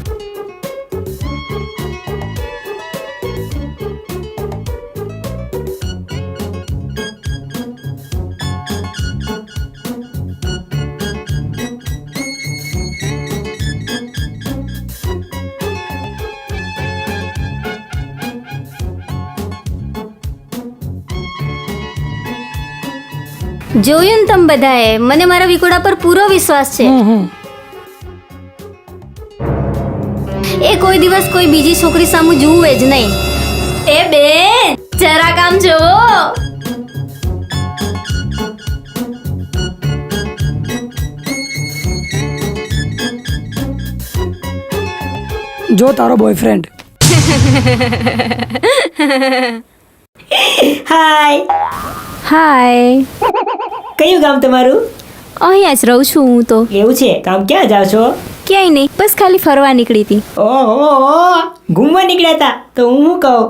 જોયું ને તમે બધાએ, મને મારા વિકોડા પર પૂરો વિશ્વાસ છે. એ કોઈ દિવસ કોઈ બીજી છોકરી સામે જુએ જ નહીં. એ બેન, જરા કામ જોવો. જો તારો બોયફ્રેન્ડ. હાય, કયું ગામ તમારું? અહીંયા જ રહું છું હું તો. એવું છે? કામ ક્યાં જાવ છો? ક્યાંય નહીં, બસ ખાલી ફરવા નીકળી હતી. ઓહો, ઘૂમવા નીકળ્યા હતા? તો હું શું કહું,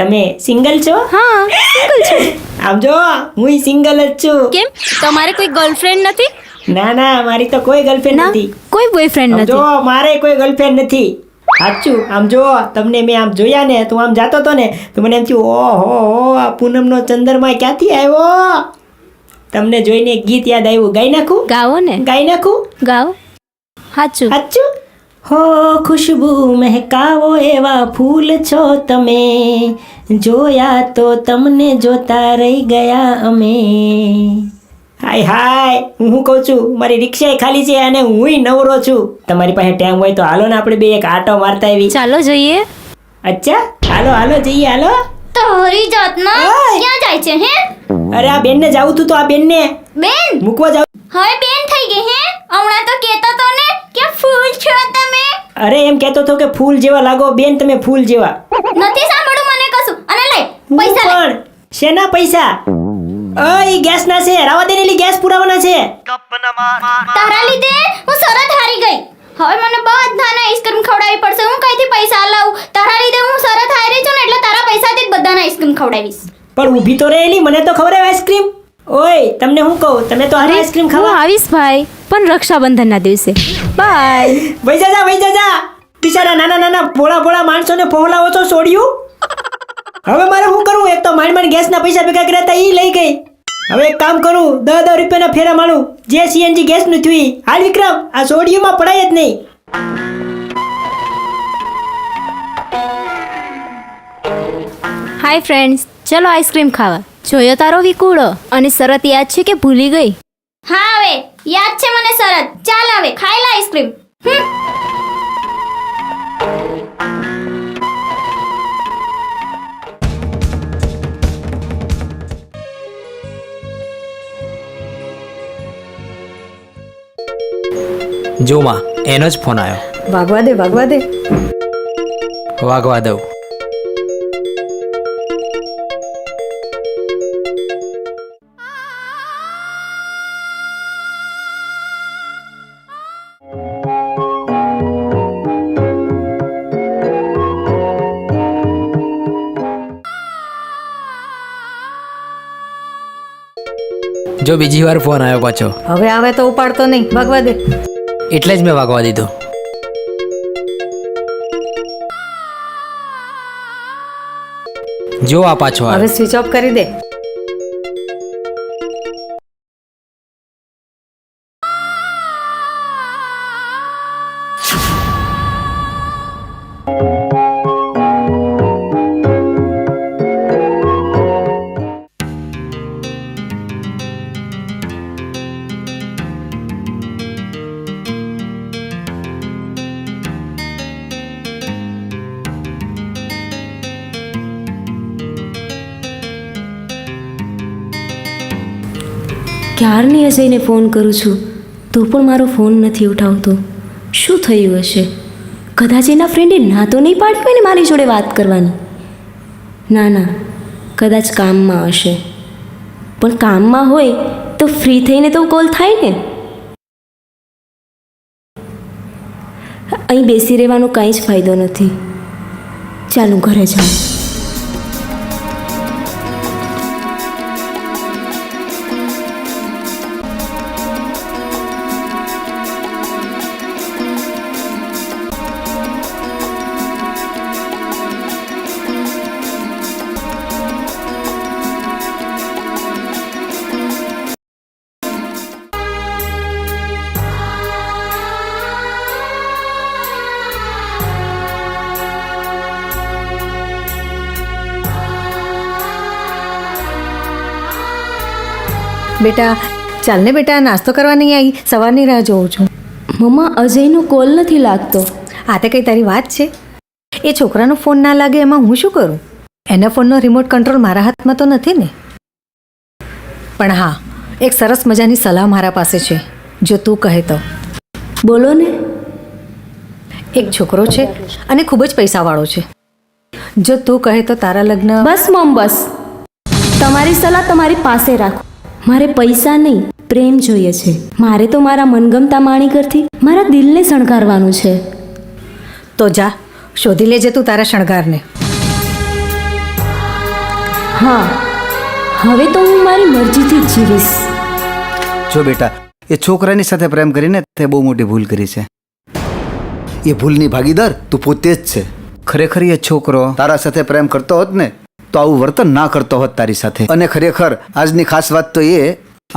તમે સિંગલ છો? હા, સિંગલ છું. આમ જો, હું સિંગલ જ છું. કેમ, તમારે કોઈ ગર્લફ્રેન્ડ નથી? ના, મારી તો કોઈ ગર્લફ્રેન્ડ નથી. કોઈ બોયફ્રેન્ડ આમ નથી? જો, મારે કોઈ ગર્લફ્રેન્ડ નથી. સાચું, આમ જો, તમને મેં આમ જોયા ને, તું આમ જાતો હતો ને, તો મને એમ થયું, ઓહો, આ પૂનમનો ચંદ્રમા ક્યાંથી આવ્યો? તમને જોઈને એક ગીત યાદ આવ્યું, ગાઈ નાખું? ગાવો ને. ગાઈ નાખું? ગાઓ. સાચું. હો ખુશ્બુ મહેકાવો એવા ફૂલ છો તમે, જોયા તો તમને જોતા રહી ગયા અમે. હાય, હું શું કહું છું, મારી રિક્ષા ખાલી છે અને હુંય નવરો છું. તમારી પાસે ટાઈમ હોય તો હાલો ને, આપણે બે એક આટો મારતા આવી. ચાલો જઈએ. અચ્છા, હાલો જઈએ, હાલો. તો હરી જાતના ક્યાં જાય છે હે? અરે આ બેનને જાવું તું, તો આ બેનને બેન મૂકવા જાવ. હવે બેન થઈ ગઈ હે? હમણાં તો કહેતો તો ને કે ફૂલ છો તમે. અરે એમ કહેતો તો કે ફૂલ જેવા લાગો બેન, તમે ફૂલ જેવા. નથી સાંભળું મને કશું. અને લઈ પૈસા લે. પણ શેના પૈસા? ઓય ગેસ ના છે, રાવા દે ને, ગેસ પુરાવાના છે. તારા લીધે હું શરત હારી ગઈ. હવે મને બધાને આઈસ્ક્રીમ ખવડાવવી પડશે. હું કઈથી પૈસા લાવું? તારા લીધે હું શરત હારી છું ને, એટલે તારા પૈસાથી જ બધાને આઈસ્ક્રીમ ખવડાવીશ. પણ ઊભી તો રહેલી, મને તો ખવડાવ આઈસ્ક્રીમ. ઓય તમને હું કહું, તમે તો હારી આઈસ્ક્રીમ હું ખાવા આવીશ ભાઈ, પણ રક્ષાબંધનના દિવસે. બાય. વઈ જા. બિચારા નાના ભોળા માણસોને પહોલાવો છો છોડ્યું. હવે મારે શું કરવું? એક તો માંડ ગેસના પૈસા ભેગા કર્યા હતા, ઈ લઈ ગઈ. હવે એક કામ કરું, 10 રૂપિયાના ફેરા મારું, જે સીએનજી ગેસનું થયું. હાલ વિક્રમ, આ સોડિયુમાં પડાય જ નહીં. હાય ફ્રેન્ડ્સ, ચલો આઈસ્ક્રીમ ખાવા. જોયો તારો વિકુડો? અને શરત યાદ છે કે ભૂલી ગઈ? હા, હવે યાદ છે મને શરત. ચાલ હવે ખાઈ લે આઈસ્ક્રીમ. જો માં, એનો જ ફોન આવ્યો. વાગવા દે વાગવા દે. વાગવા દઉં. જો બીજી વાર ફોન આવ્યો પાછો, હવે આવે તો ઉપાડતો નહીં, વાગવા દે. એટલે જ મેં વાગવા દીધો. જો આ પાછો હવે આવ્યો. સ્વિચ ઓફ કરી દે. ક્યારની અજયને ફોન કરું છું તો પણ મારો ફોન નથી ઉઠાવતો. શું થયું હશે? કદાચ એના ફ્રેન્ડે ના તો નહીં પાડી હોય ને મારી જોડે વાત કરવાની. ના ના, કદાચ કામમાં હશે. પણ કામમાં હોય તો ફ્રી થઈને તો કોલ થાય ને. અહીં બેસી રહેવાનો કાંઈ જ ફાયદો નથી. ચાલો ઘરે જાઉં. બેટા ચાલ ને બેટા, નાસ્તો કરવા નહીં આવી? સવારની રાહ જોઉં છું. મમ્મા, અજયનો કોલ નથી લાગતો. આ તે કઈ તારી વાત છે? એ છોકરાનો ફોન ના લાગે એમાં હું શું કરું? એના ફોનનો રિમોટ કંટ્રોલ મારા હાથમાં તો નથી ને. પણ હા, એક સરસ મજાની સલાહ મારા પાસે છે, જો તું કહે તો. બોલો ને. એક છોકરો છે અને ખૂબ જ પૈસાવાળો છે. જો તું કહે તો તારા લગ્ન. બસ મમ, બસ. તમારી સલાહ તમારી પાસે રાખો. મારે પૈસા નહીં, પ્રેમ જોઈએ છે. મારે તો મારા મનગમતા માણીકરથી મારા દિલને શણગારવાનું છે. તો જા, શોધી લેજે તું તારા શણગારને. હા, હવે તો હું મારી મરજીથી જ જીવીશ. જો બેટા, એ છોકરાની સાથે પ્રેમ કરીને તે બહુ મોટી ભૂલ કરી છે. એ ભૂલની ભાગીદાર તું પોતે જ છે. ખરેખર એ છોકરો તારા સાથે પ્રેમ કરતો હોત ને તો આવું વર્તન ના કરતો હોત તારી સાથે. અને ખરેખર આજની ખાસ વાત તો એ,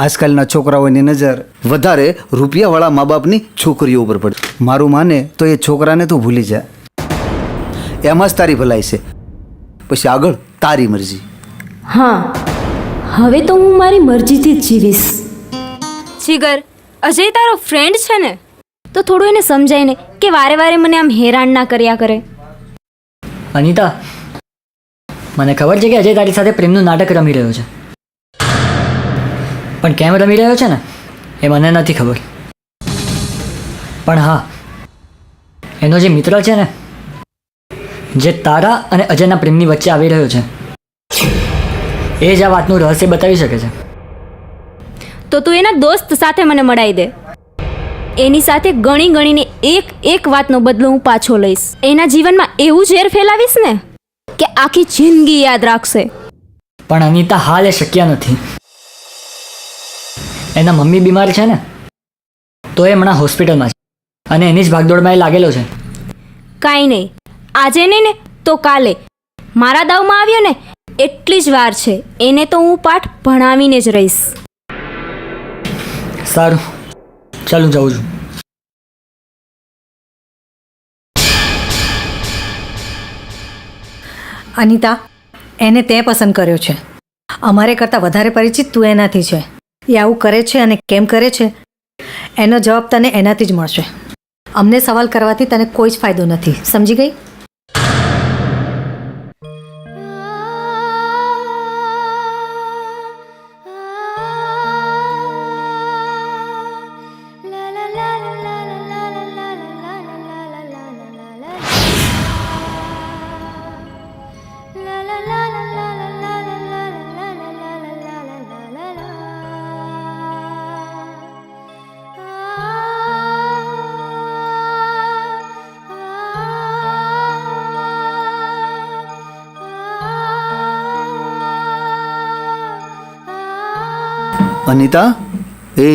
આજકાલના છોકરાઓની નજર વધારે રૂપિયાવાળા મા બાપની છોકરીઓ ઉપર પડે. મારું માને તો એ છોકરાને તું ભૂલી જા. એમાં જ તારી ભલાઈ છે. પછી આગળ તારી મરજી. હા, હવે તો હું મારી મરજીથી જ જીવીશ. જીગર, અજય તારો ફ્રેન્ડ છે ને, તો થોડું એને સમજાય ને કે વારે વારે મને આમ હેરાન ના કર્યા કરે. અનિતા, મને ખબર છે કે અજય તારી સાથે પ્રેમનું નાટક રમી રહ્યો છે, પણ કેમ રમી રહ્યો છે ને એ મને નથી ખબર. પણ હા, એનો જે મિત્ર છે ને, જે તારા અને અજયના પ્રેમની વચ્ચે આવી રહ્યો છે, એ જ આ વાતનું રહસ્ય બતાવી શકે છે. તો તું એના દોસ્ત સાથે મને મળાવી દે. એની સાથે ગણી ગણીને એક એક વાતનો બદલો હું પાછો લઈશ. એના જીવનમાં એવું ઝેર ફેલાવીશ ને કે આખી જિંદગી યાદ રાખશે. પણ અનિતા, હાલ એ શક્ય નથી. એના મમ્મી બીમાર છે ને, તો એ હમણાં હોસ્પિટલમાં છે અને એની જ ભાગદોડમાં એ લાગેલો છે. કાંઈ નહીં, આજે નહીં ને તો કાલે મારા દાવમાં આવ્યો ને એટલી જ વાર છે. એને તો હું પાઠ ભણાવીને જ રહીશ. સારું, ચાલ હું જાઉં છું. અનિતા, એને તે પસંદ કર્યો છે. અમારે કરતાં વધારે પરિચિત તું એનાથી છે. એ આવું કરે છે અને કેમ કરે છે એનો જવાબ તને એનાથી જ મળશે. અમને સવાલ કરવાથી તને કોઈ જ ફાયદો નથી, સમજી ગઈ? અનિતા એ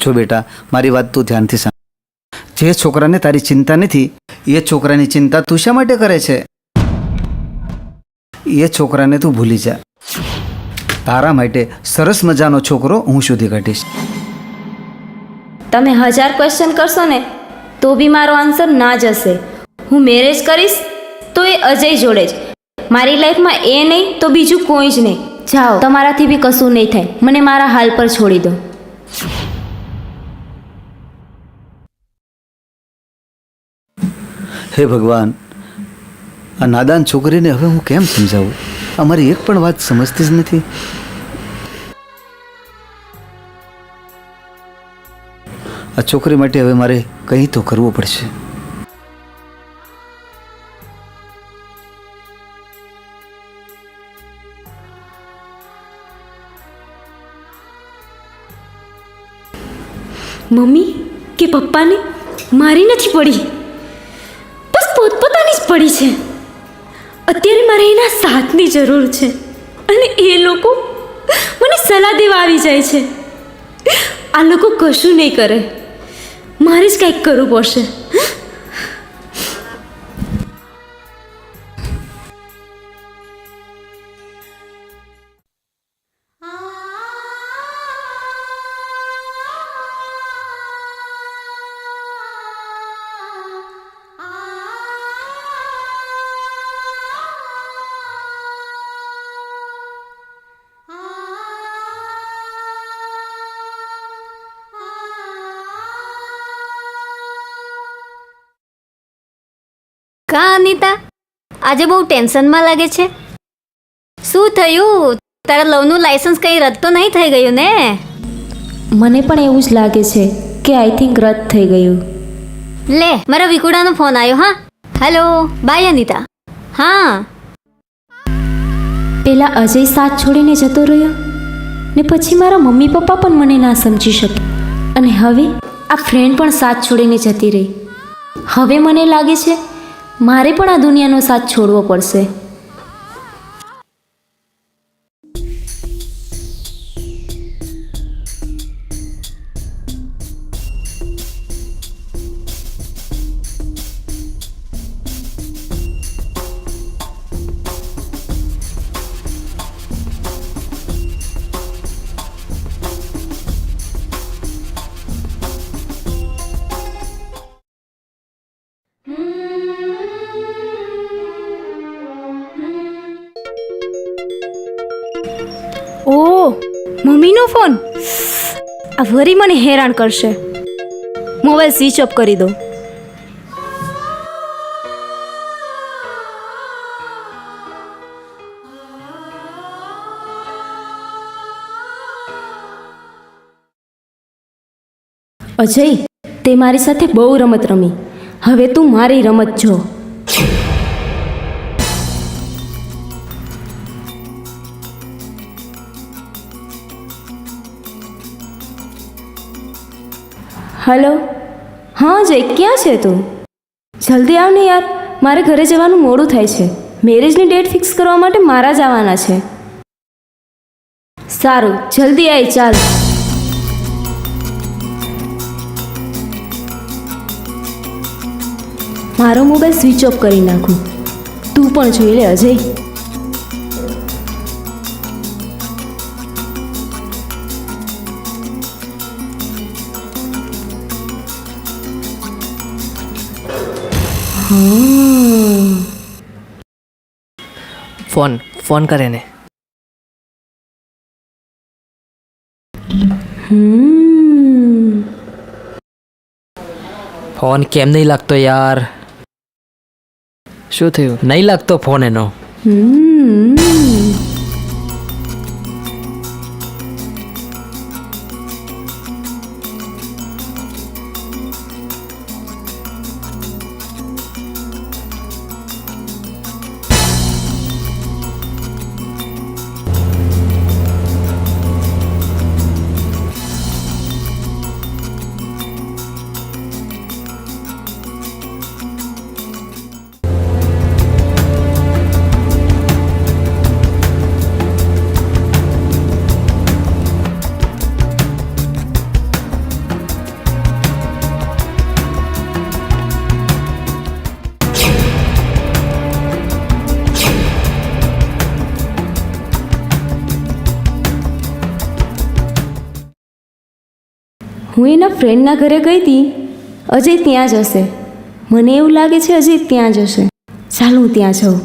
જો બેટા, મારી વાત તું ધ્યાનથી સાંભળ. જે છોકરાને તારી ચિંતા નથી એ છોકરાની ચિંતા તું શા માટે કરે છે? એ છોકરાને તું ભૂલી જા. તારા માટે સરસ મજાનો છોકરો હું શોધી કાઢીશ. તમે 1000 ક્વેશ્ચન કરશો ને તો બી મારો આન્સર ના જ હશે. હું મેરેજ કરીશ તો એ અજય જોડે જ. મારી લાઈફમાં એ નહીં તો બીજું કોઈ જ નહીં. જાઓ, તમારાથી બી કશું નહીં થાય. મને મારા હાલ પર છોડી દો. હે ભગવાન, આ નાદાન છોકરીને હવે હું કેમ સમજાવું? અમારી એક પણ વાત સમજતી જ નથી. આ છોકરી માટે હવે મારે કંઈ તો કરવું પડશે. મમ્મી કે પપ્પાને મારી નથી પડી, બસ પોતપોતાની જ પડી છે. અત્યારે મારે એના સાથની જરૂર છે અને એ લોકો મને સલાહ દેવા આવી જાય છે. આ લોકો કશું નહીં કરે, મારે જ કંઈક કરવું પડશે. કા અનિતા, આજે બહુ ટેન્શનમાં લાગે છે. શું થયું? તારા લવનું લાયસન્સ કંઈ રદ તો નહીં થઈ ગયું ને? મને પણ એવું જ લાગે છે કે આઈ થિંક રદ થઈ ગયું. લે, મારા વિકુડાનો ફોન આવ્યો. હા, હેલો, બાય અનિતા. હા, પેલા અજય સાથ છોડીને જતો રહ્યો ને પછી મારા મમ્મી પપ્પા પણ મને ના સમજી શકે અને હવે આ ફ્રેન્ડ પણ સાથ છોડીને જતી રહી. હવે મને લાગે છે મારે પણ આ દુનિયાનો સાથ છોડવો પડશે. ઓહ, મમ્મીનો ફોન. આ વરી મને હેરાન કરશે. મોબાઈલ સ્વિચ ઓફ કરી દો. અજય, તે મારી સાથે બહુ રમત રમી. હવે તું મારી રમત જો. હલો, હા જય, ક્યાં છે તું? જલ્દી આવ ને યાર, મારે ઘરે જવાનું મોડું થાય છે. મેરેજની ડેટ ફિક્સ કરવા માટે મારા જ આવવાના છે. સારું, જલ્દી આય, ચાલ. મારો મોબાઈલ સ્વિચ ઓફ કરી નાખું. તું પણ જોઈ લે અજય. ફોન કરે ને. ફોન કેમ નહીં લાગતો યાર? શું થયું? નહીં લાગતો ફોન એનો. હું એના ફ્રેન્ડના ઘરે ગઈ હતી. અજય ત્યાં જ હશે. મને એવું લાગે છે અજય ત્યાં જ હશે. ચાલ હું ત્યાં જાઉં.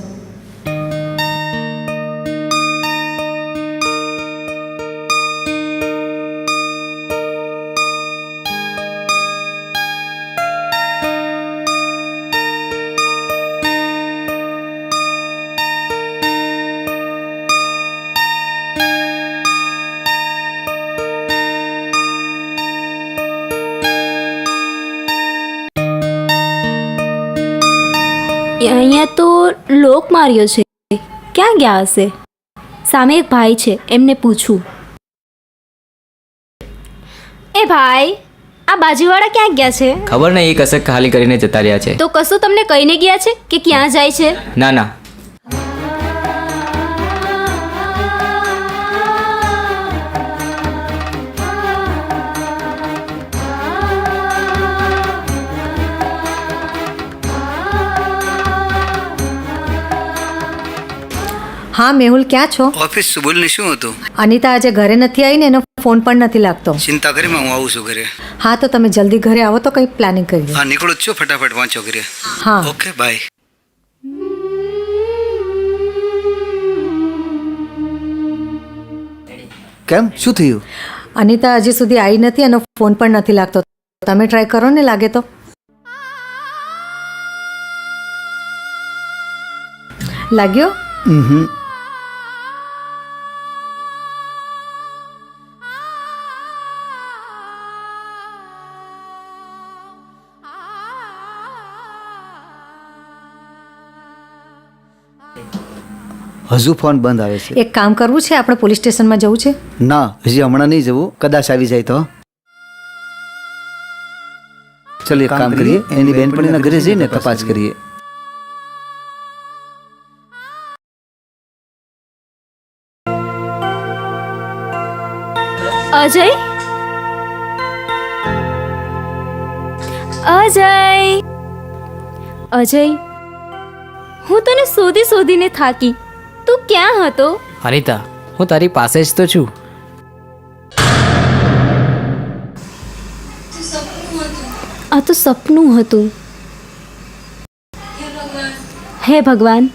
અહીંયા તો લોક માર્યો છે. ક્યાં ગયા હશે? સામે એક ભાઈ છે, એમને પૂછું. એ ભાઈ, આ બાજુવાળા ક્યાં ગયા છે? ખબર નહીં, એ કશે ખાલી કરીને જતા રહ્યા છે. તો કશું તમને કહીને ગયા છે કે ક્યાં જાય છે? ના ના. હા મેહુલ, ક્યાં છો? ઓફિસ બોલને શું હતું? અનિતા આજે ઘરે નથી આવી ને એનો ફોન પણ નથી લાગતો. ચિંતા કરીમાં હું આવું છું ઘરે. હા તો તમે જલ્દી ઘરે આવો તો કંઈક પ્લાનિંગ કરીએ. હા નીકળું જ છું, ફટાફટ વાંચો ઘરે. હા ઓકે બાય. કેમ, શું થયું? અનિતા હજી સુધી આવી નથી, એનો ફોન પણ નથી લાગતો. તમે ટ્રાય કરો ને, લાગે તો. લાગ્યો? હજુ ફોન બંધ આવે છે. એક કામ કરવું છે, આપણે પોલીસ સ્ટેશનમાં જવું છે. ના, હજી હમણાં નહીં જવું, કદાચ આવી જાય તો. ચલ એક કામ કરીએ, એની બેનપણીના ઘરે જઈને તપાસ કરીએ. અજય, અજય, અજય, હું તને શોધી શોધીને થાકી. તું ક્યાં હતો? અનિતા, હું તારી પાસે જ તો છું. આ તો સપનું હતું. હે ભગવાન,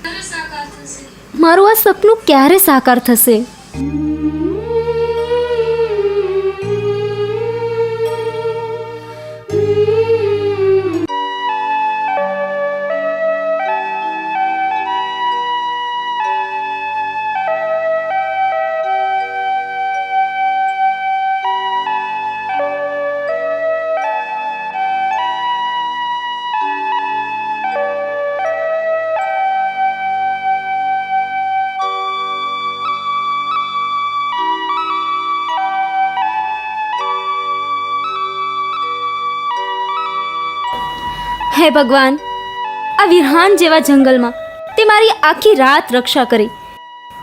મારું આ સપનું ક્યારે સાકાર થશે? હે ભગવાન, આ વિરહાન જેવા જંગલમાં તે મારી આખી રાત રક્ષા કરી,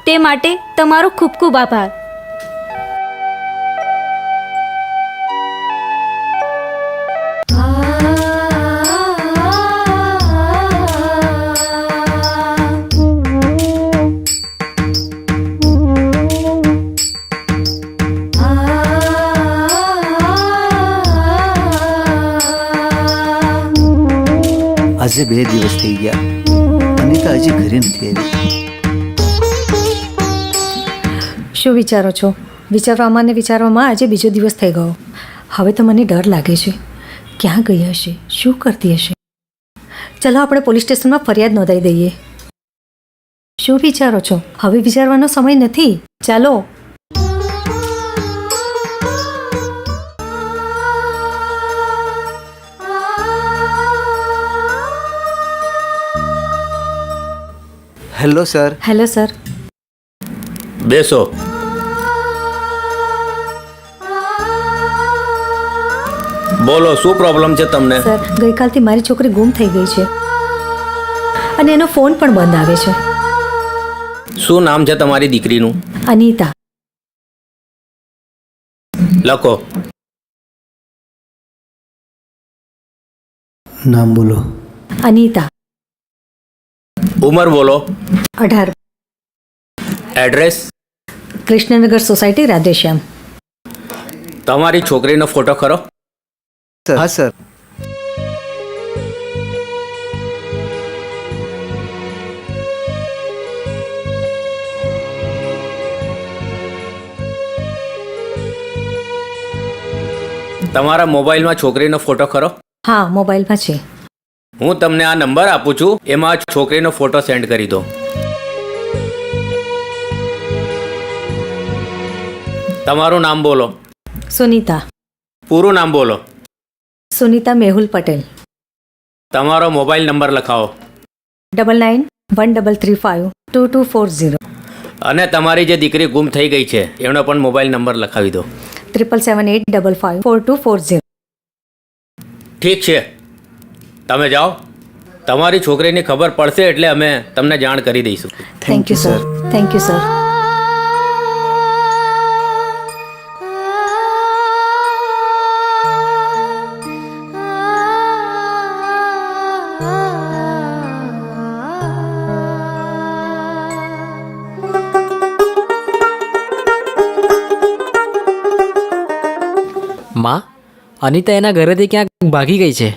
તે માટે તમારો ખૂબ ખૂબ આભાર. આજે 2 દિવસ થઈ ગયા, અનિતા હજી ઘરે નથી આવી. શું વિચારો છો? વિચારવામાં ને વિચારવામાં આજે બીજો દિવસ થઈ ગયો. હવે તો મને ડર લાગે છે. ક્યાં ગઈ હશે? શું કરતી હશે? ચલો આપણે પોલીસ સ્ટેશનમાં ફરિયાદ નોંધાવી દઈએ. શું વિચારો છો? હવે વિચારવાનો સમય નથી. ચાલો. Hello sir. Hello sir. બેસો. બોલો, શું પ્રોબ્લેમ છે તમને? સર, ગઈકાલથી મારી છોકરી ગુમ થઈ ગઈ છે અને એનો ફોન પણ બંધ આવે છે. શું નામ છે તમારી દીકરીનું? અનિતા. લખો. નામ બોલો. અનિતા. ઉંમર બોલો. 18. એડ્રેસ? કૃષ્ણનગર સોસાયટી, રાધેશ્યામ. તમારી છોકરીનો ફોટો ખરો? સર હા સર. તમારા મોબાઈલમાં છોકરીનો ફોટો ખરો? હા મોબાઈલમાં છે. હું તમને આ નંબર આપું છું, એમાં આ છોકરીનો ફોટો સેન્ડ કરી દો. તમારું નામ બોલો. સુનીતા. પૂરું નામ બોલો. સુનીતા મેહુલ પટેલ. તમારો મોબાઈલ નંબર લખાવો. 9913352240. અને તમારી જે દીકરી ગુમ થઈ ગઈ છે એનો પણ મોબાઈલ નંબર લખાવી દો. 7778554240. ઠીક છે, તમે જાઓ. તમારી છોકરીની ખબર પડશે એટલે અમે તમને જાણ કરી દઈશું. Thank you sir. Thank you sir. માં, અનિતા એના ઘરેથી ક્યાંક ભાગી ગઈ છે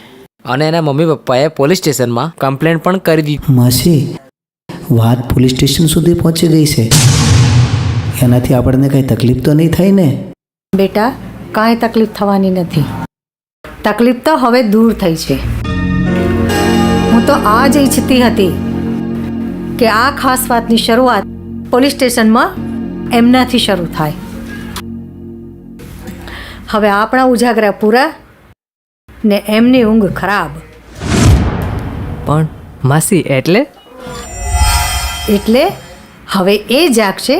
અને એના મમ્મી પપ્પાએ પોલીસ સ્ટેશનમાં કમ્પ્લેન પણ કરી દીધી. માસી, વાત પોલીસ સ્ટેશન સુધી પહોંચી ગઈ છે. એનાથી આપણને કંઈ તકલીફ તો નહીં થાય ને? બેટા, કાંઈ તકલીફ થવાની નથી. તકલીફ તો હવે દૂર થઈ છે. હું તો આ જ ઈચ્છતી હતી કે આ ખાસ વાતની શરૂઆત પોલીસ સ્ટેશનમાં એમનાથી શરૂ થાય. હવે આપણા ઉજાગરા પૂરા ને એમની ઊંઘ ખરાબ. પણ માસી એટલે એટલે હવે એ જાગશે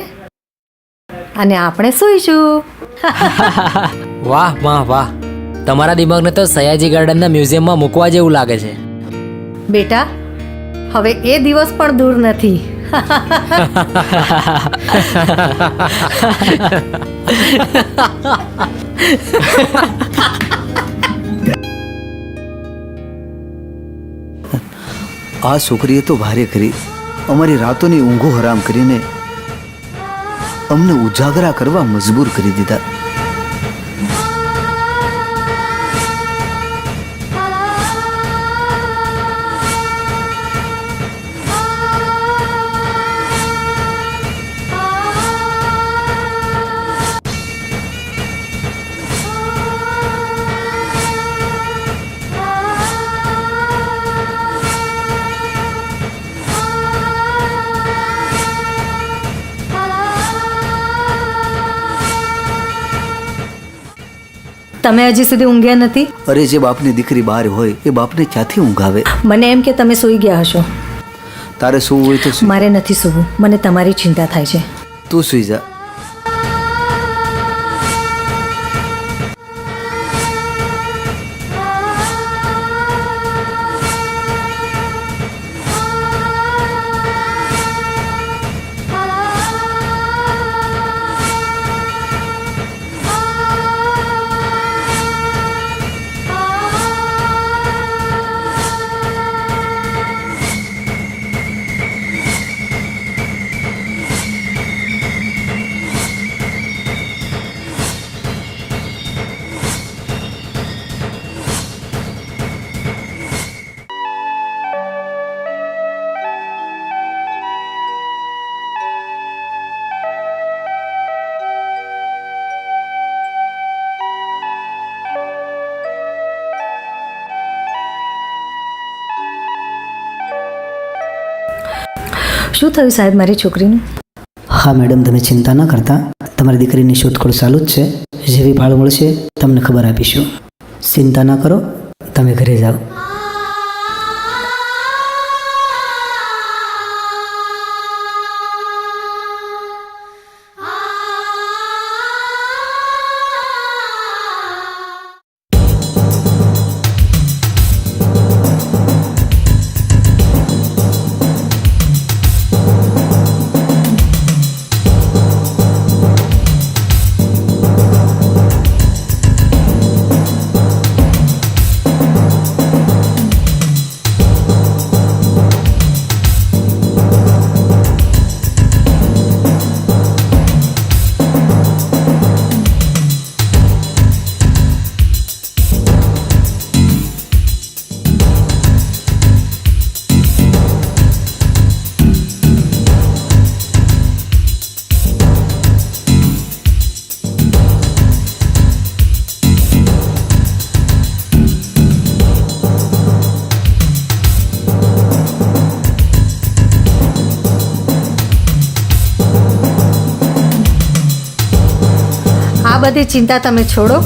અને આપણે સૂઈશું. વાહ વાહ વાહ, તમારા દિમાગને તો સયાજી ગાર્ડનના મ્યુઝિયમમાં મૂકવા જેવું લાગે છે. બેટા, હવે એ દિવસ પણ દૂર નથી. આ છોકરીએ તો ભારે કરી. અમારી રાતોની ઊંઘો હરામ કરીને અમને ઉજાગરા કરવા મજબૂર કરી દીધા. તમે હજી સુધી ઊંઘ્યા નથી? અરે, જે બાપની દીકરી બહાર હોય એ બાપને ક્યાંથી ઊંઘ આવે? મને એમ કે તમે સૂઈ ગયા હશો. તારે સૂવું હોય તો સૂઈ. મારે નથી સૂવું. મને તમારી ચિંતા થાય છે. તું સૂઈ જા. શું થયું સાહેબ મારી છોકરીનું? હા મેડમ, તમે ચિંતા ન કરતા. તમારી દીકરીની શોધખોળ ચાલુ જ છે. જેવી ભાળ મળશે તમને ખબર આપીશું. ચિંતા ન કરો, તમે ઘરે જાઓ. બધી ચિંતા તમે છોડો,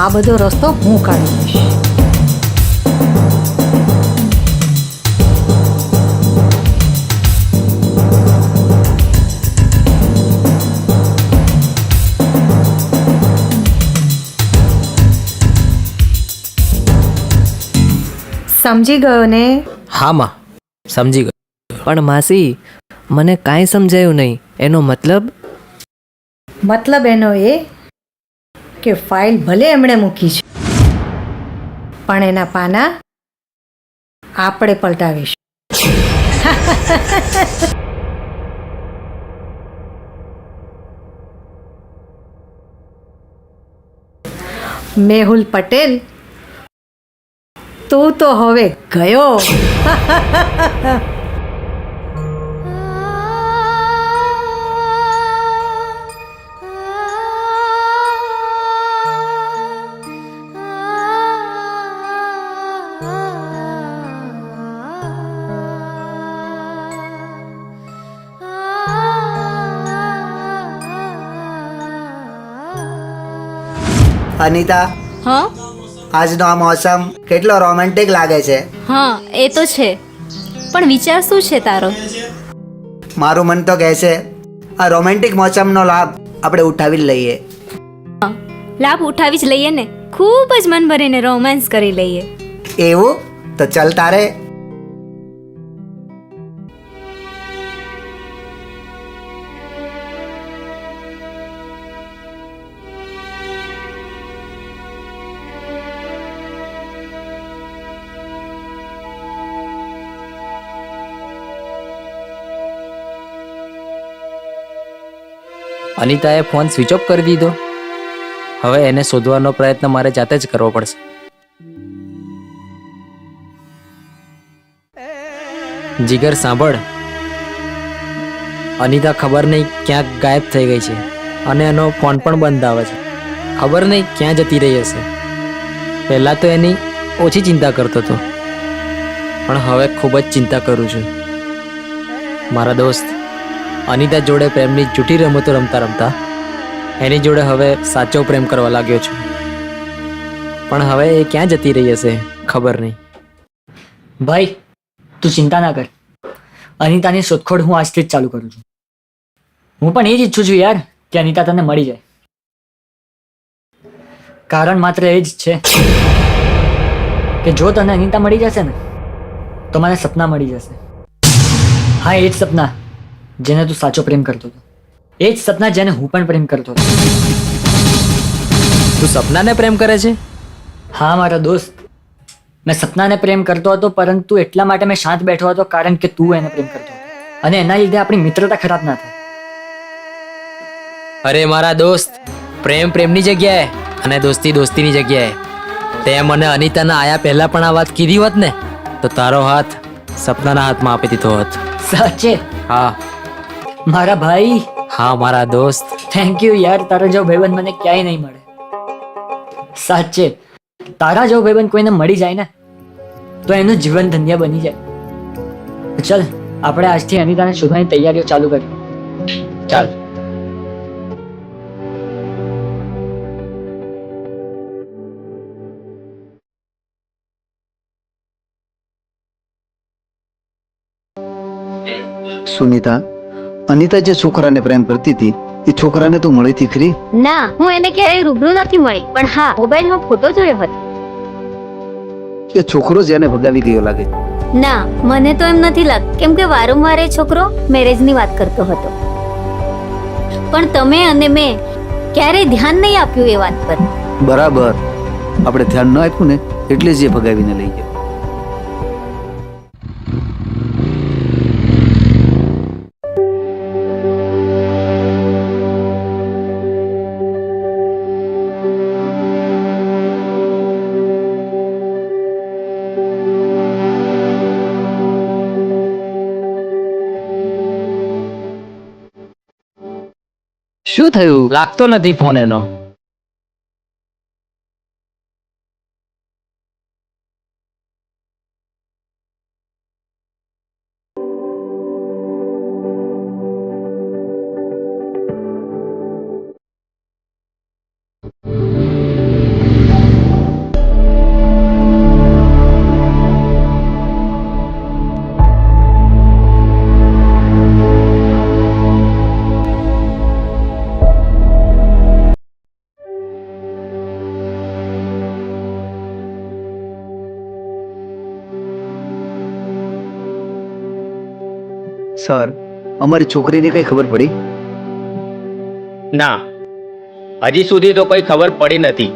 આ બધો રસ્તો હું કાઢી દઈશ. સમજી ગયો ને? હા માં, સમજી ગયો. પણ માસી, મને કાંઈ સમજાયું નહીં. એનો મતલબ? મતલબ એનો એ કે ફાઇલ ભલે એમણે મૂકી છે, પણ એના પાના આપણે પલટાવીશું. મેહુલ પટેલ, તું તો હવે ગયો. અનિતા, હા આજનો આ મોસમ કેટલો રોમેન્ટિક લાગે છે. હા એ તો છે, પણ વિચાર શું છે તારો? મારું મન તો કહે છે આ રોમેન્ટિક મોસમનો લાભ આપણે ઉઠાવી લઈએ. લાભ ઉઠાવી જ લઈએ ને, ખૂબ જ મન ભરીને રોમાન્સ કરી લઈએ. એવું તો ચાલ તારે. અનિતાએ ફોન સ્વિચ ઓફ કરી દીધો. હવે એને શોધવાનો પ્રયત્ન મારે જાતે જ કરવો પડશે. જીગર સાંભળ, અનિતા ખબર નહીં ક્યાંક ગાયબ થઈ ગઈ છે અને એનો ફોન પણ બંધ આવે છે. ખબર નહીં ક્યાં જતી રહી હશે. પહેલાં તો એની ઓછી ચિંતા કરતો હતો, પણ હવે ખૂબ જ ચિંતા કરું છું. મારા દોસ્ત અનિતા જોડે પ્રેમની જૂઠી રમતો રમતા રમતા એની જોડે હવે સાચો પ્રેમ કરવા લાગ્યો છું. પણ હવે એ ક્યાં જતી રહી હશે ખબર નહીં. ભાઈ, તું ચિંતા ના કર. અનિતાની શોધખોળ હું આજથી જ ચાલુ કરું છું. હું પણ એ જ ઈચ્છું છું યાર કે અનિતા તને મળી જાય. કારણ માત્ર એ જ છે કે જો તને અનિતા મળી જશે ને તો મને સપના મળી જશે. હા, એ જ સપના જેને તું સાચો પ્રેમ કરતો હતો. એ જ સપના જેને હું પણ પ્રેમ કરતો હતો. તું સપનાને પ્રેમ કરે છે? હા મારા દોસ્ત, મેં સપનાને પ્રેમ કરતો હતો, પરંતુ એટલા માટે મેં શાંત બેઠો હતો કારણ કે તું એને પ્રેમ કરતો હતો અને એના લીધે આપણી મિત્રતા ખરાબ ના થાય. અરે મારા દોસ્ત, પ્રેમ પ્રેમની જગ્યાએ અને દોસ્તી દોસ્તીની જગ્યાએ. તે મને અનિતાના આયા પહેલા પણ આ વાત કીધી હોત ને તો તારો હાથ સપનાના હાથમાં આપી દીધો હોત. સાચે? હા મારા ભાઈ. હા મારા દોસ્ત. થેન્ક યુ યાર, તારો જેવો ભાઈબંધ મને ક્યાંય નહીં મળે. સાચે તારા જેવો ભાઈબંધ કોઈને મળી જાય ને તો એનું જીવન ધન્ય બની જાય. ચલ આપણે આજથી અનિતાને શોધવાની તૈયારીઓ ચાલુ કરીએ. ચાલ. સુનિતા, અનિતા જે છોકરાને પ્રેમ કરતી હતી એ છોકરાને તું મળી હતી ખરી? ના, હું એને ક્યારેય રૂબરૂ નથી મળી, પણ હા મોબાઈલમાં ફોટો જોયો હતો. એ છોકરો જ એને ભગાવી ગયો લાગે. ના, મને તો એમ નથી લાગતું, કેમ કે વારંવાર એ છોકરો મેરેજની વાત કરતો હતો. પણ તમે અને મેં ક્યારેય ધ્યાન નહીં આપ્યું એ વાત પર. બરાબર, આપણે ધ્યાન ન આપ્યું ને એટલે જ એ ભગાવીને લઈ ગયો. શું થયું? લાગતો નથી ફોન એનો. સર, અમારી છોકરીને કઈ ખબર પડી? ના, હજી સુધી તો કોઈ ખબર પડી નથી,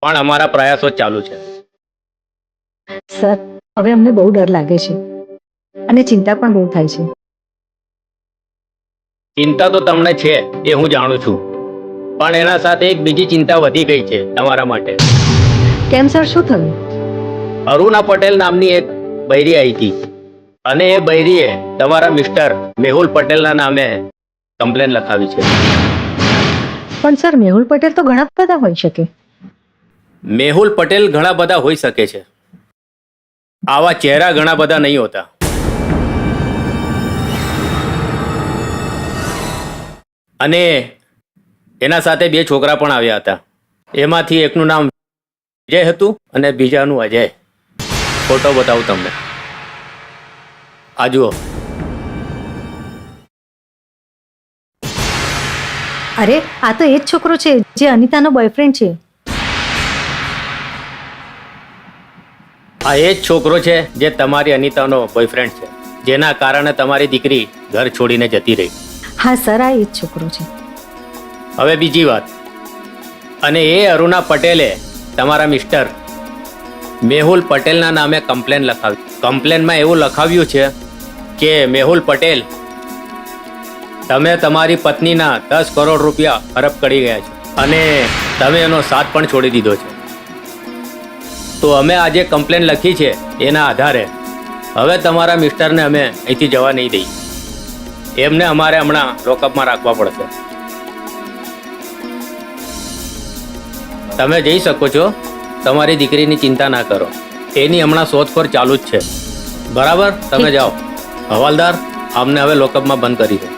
પણ અમારા પ્રયાસો ચાલુ છે. સર, હવે અમને બહુ ડર લાગે છે અને ચિંતા પણ બહુ થાય છે. ચિંતા તો તમને છે એ હું જાણું છું, પણ એના સાથે એક બીજી ચિંતા વધી ગઈ છે તમારા માટે. કેમ સર, શું થયું? અરુણા પટેલ નામની એક બૈરી આવી હતી અને એ બૈરીએ તમારા મિસ્ટર મેહુલ પટેલના નામે કમ્પ્લેન લખાવી છે. પણ સર, મેહુલ પટેલ તો ઘણા બધા હોઈ શકે. મેહુલ પટેલ ઘણા બધા હોઈ શકે છે, આવા ચહેરા ઘણા બધા નહીં હોતા. અને એના સાથે 2 છોકરા પણ આવ્યા હતા. એમાંથી એકનું નામ વિજય હતું અને બીજાનું અજય. ફોટો બતાવું તમને, આ જુઓ. અરે, આ તો એ જ છોકરો છે જે અનિતાનો બોયફ્રેન્ડ છે. આ એ જ છોકરો છે જે તમારી અનિતાનો બોયફ્રેન્ડ છે, જેના કારણે તમારી દીકરી ઘર છોડીને જતી રહી. હા સર, આ એ જ છોકરો છે. હવે બીજી વાત, અને એ અરુણા પટેલે તમારા મિસ્ટર મેહુલ પટેલના નામે કમ્પ્લેન લખાવી. કમ્પ્લેનમાં એવું લખાવ્યું છે કે મેહુલ પટેલ, તમે તમારી પત્નીના 10 કરોડ રૂપિયા હડપ કરી ગયા છો અને તમે એનો સાથ પણ છોડી દીધો છે. તો અમે આજે કમ્પ્લેન લખી છે એના આધારે હવે તમારા મિસ્ટરને અમે અહીંથી જવા નહીં દઈએ. એમને અમારે હમણાં લોકઅપમાં રાખવા પડશે. તમે જઈ શકો છો, તમારી દીકરીની ચિંતા ના કરો, એની હમણાં શોધખોળ ચાલુ જ છે. બરાબર, તમે જાઓ. હવાલદાર, અમને હવે લોકઅપમાં બંધ કરી દો.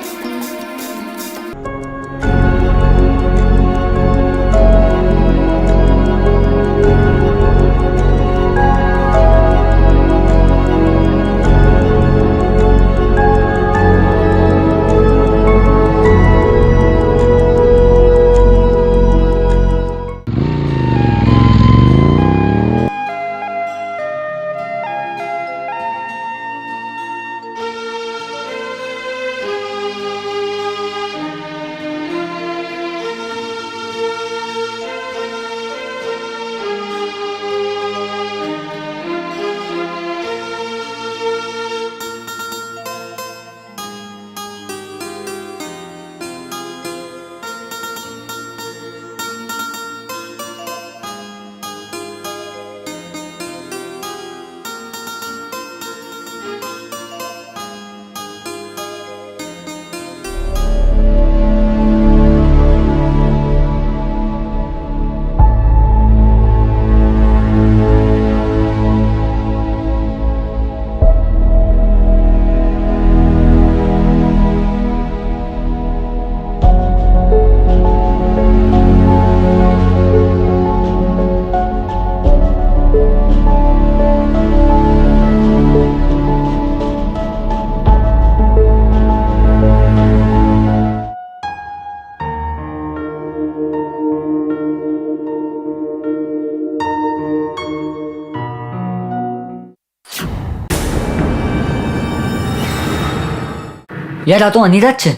યાર, આ તો અનિતા જ છે.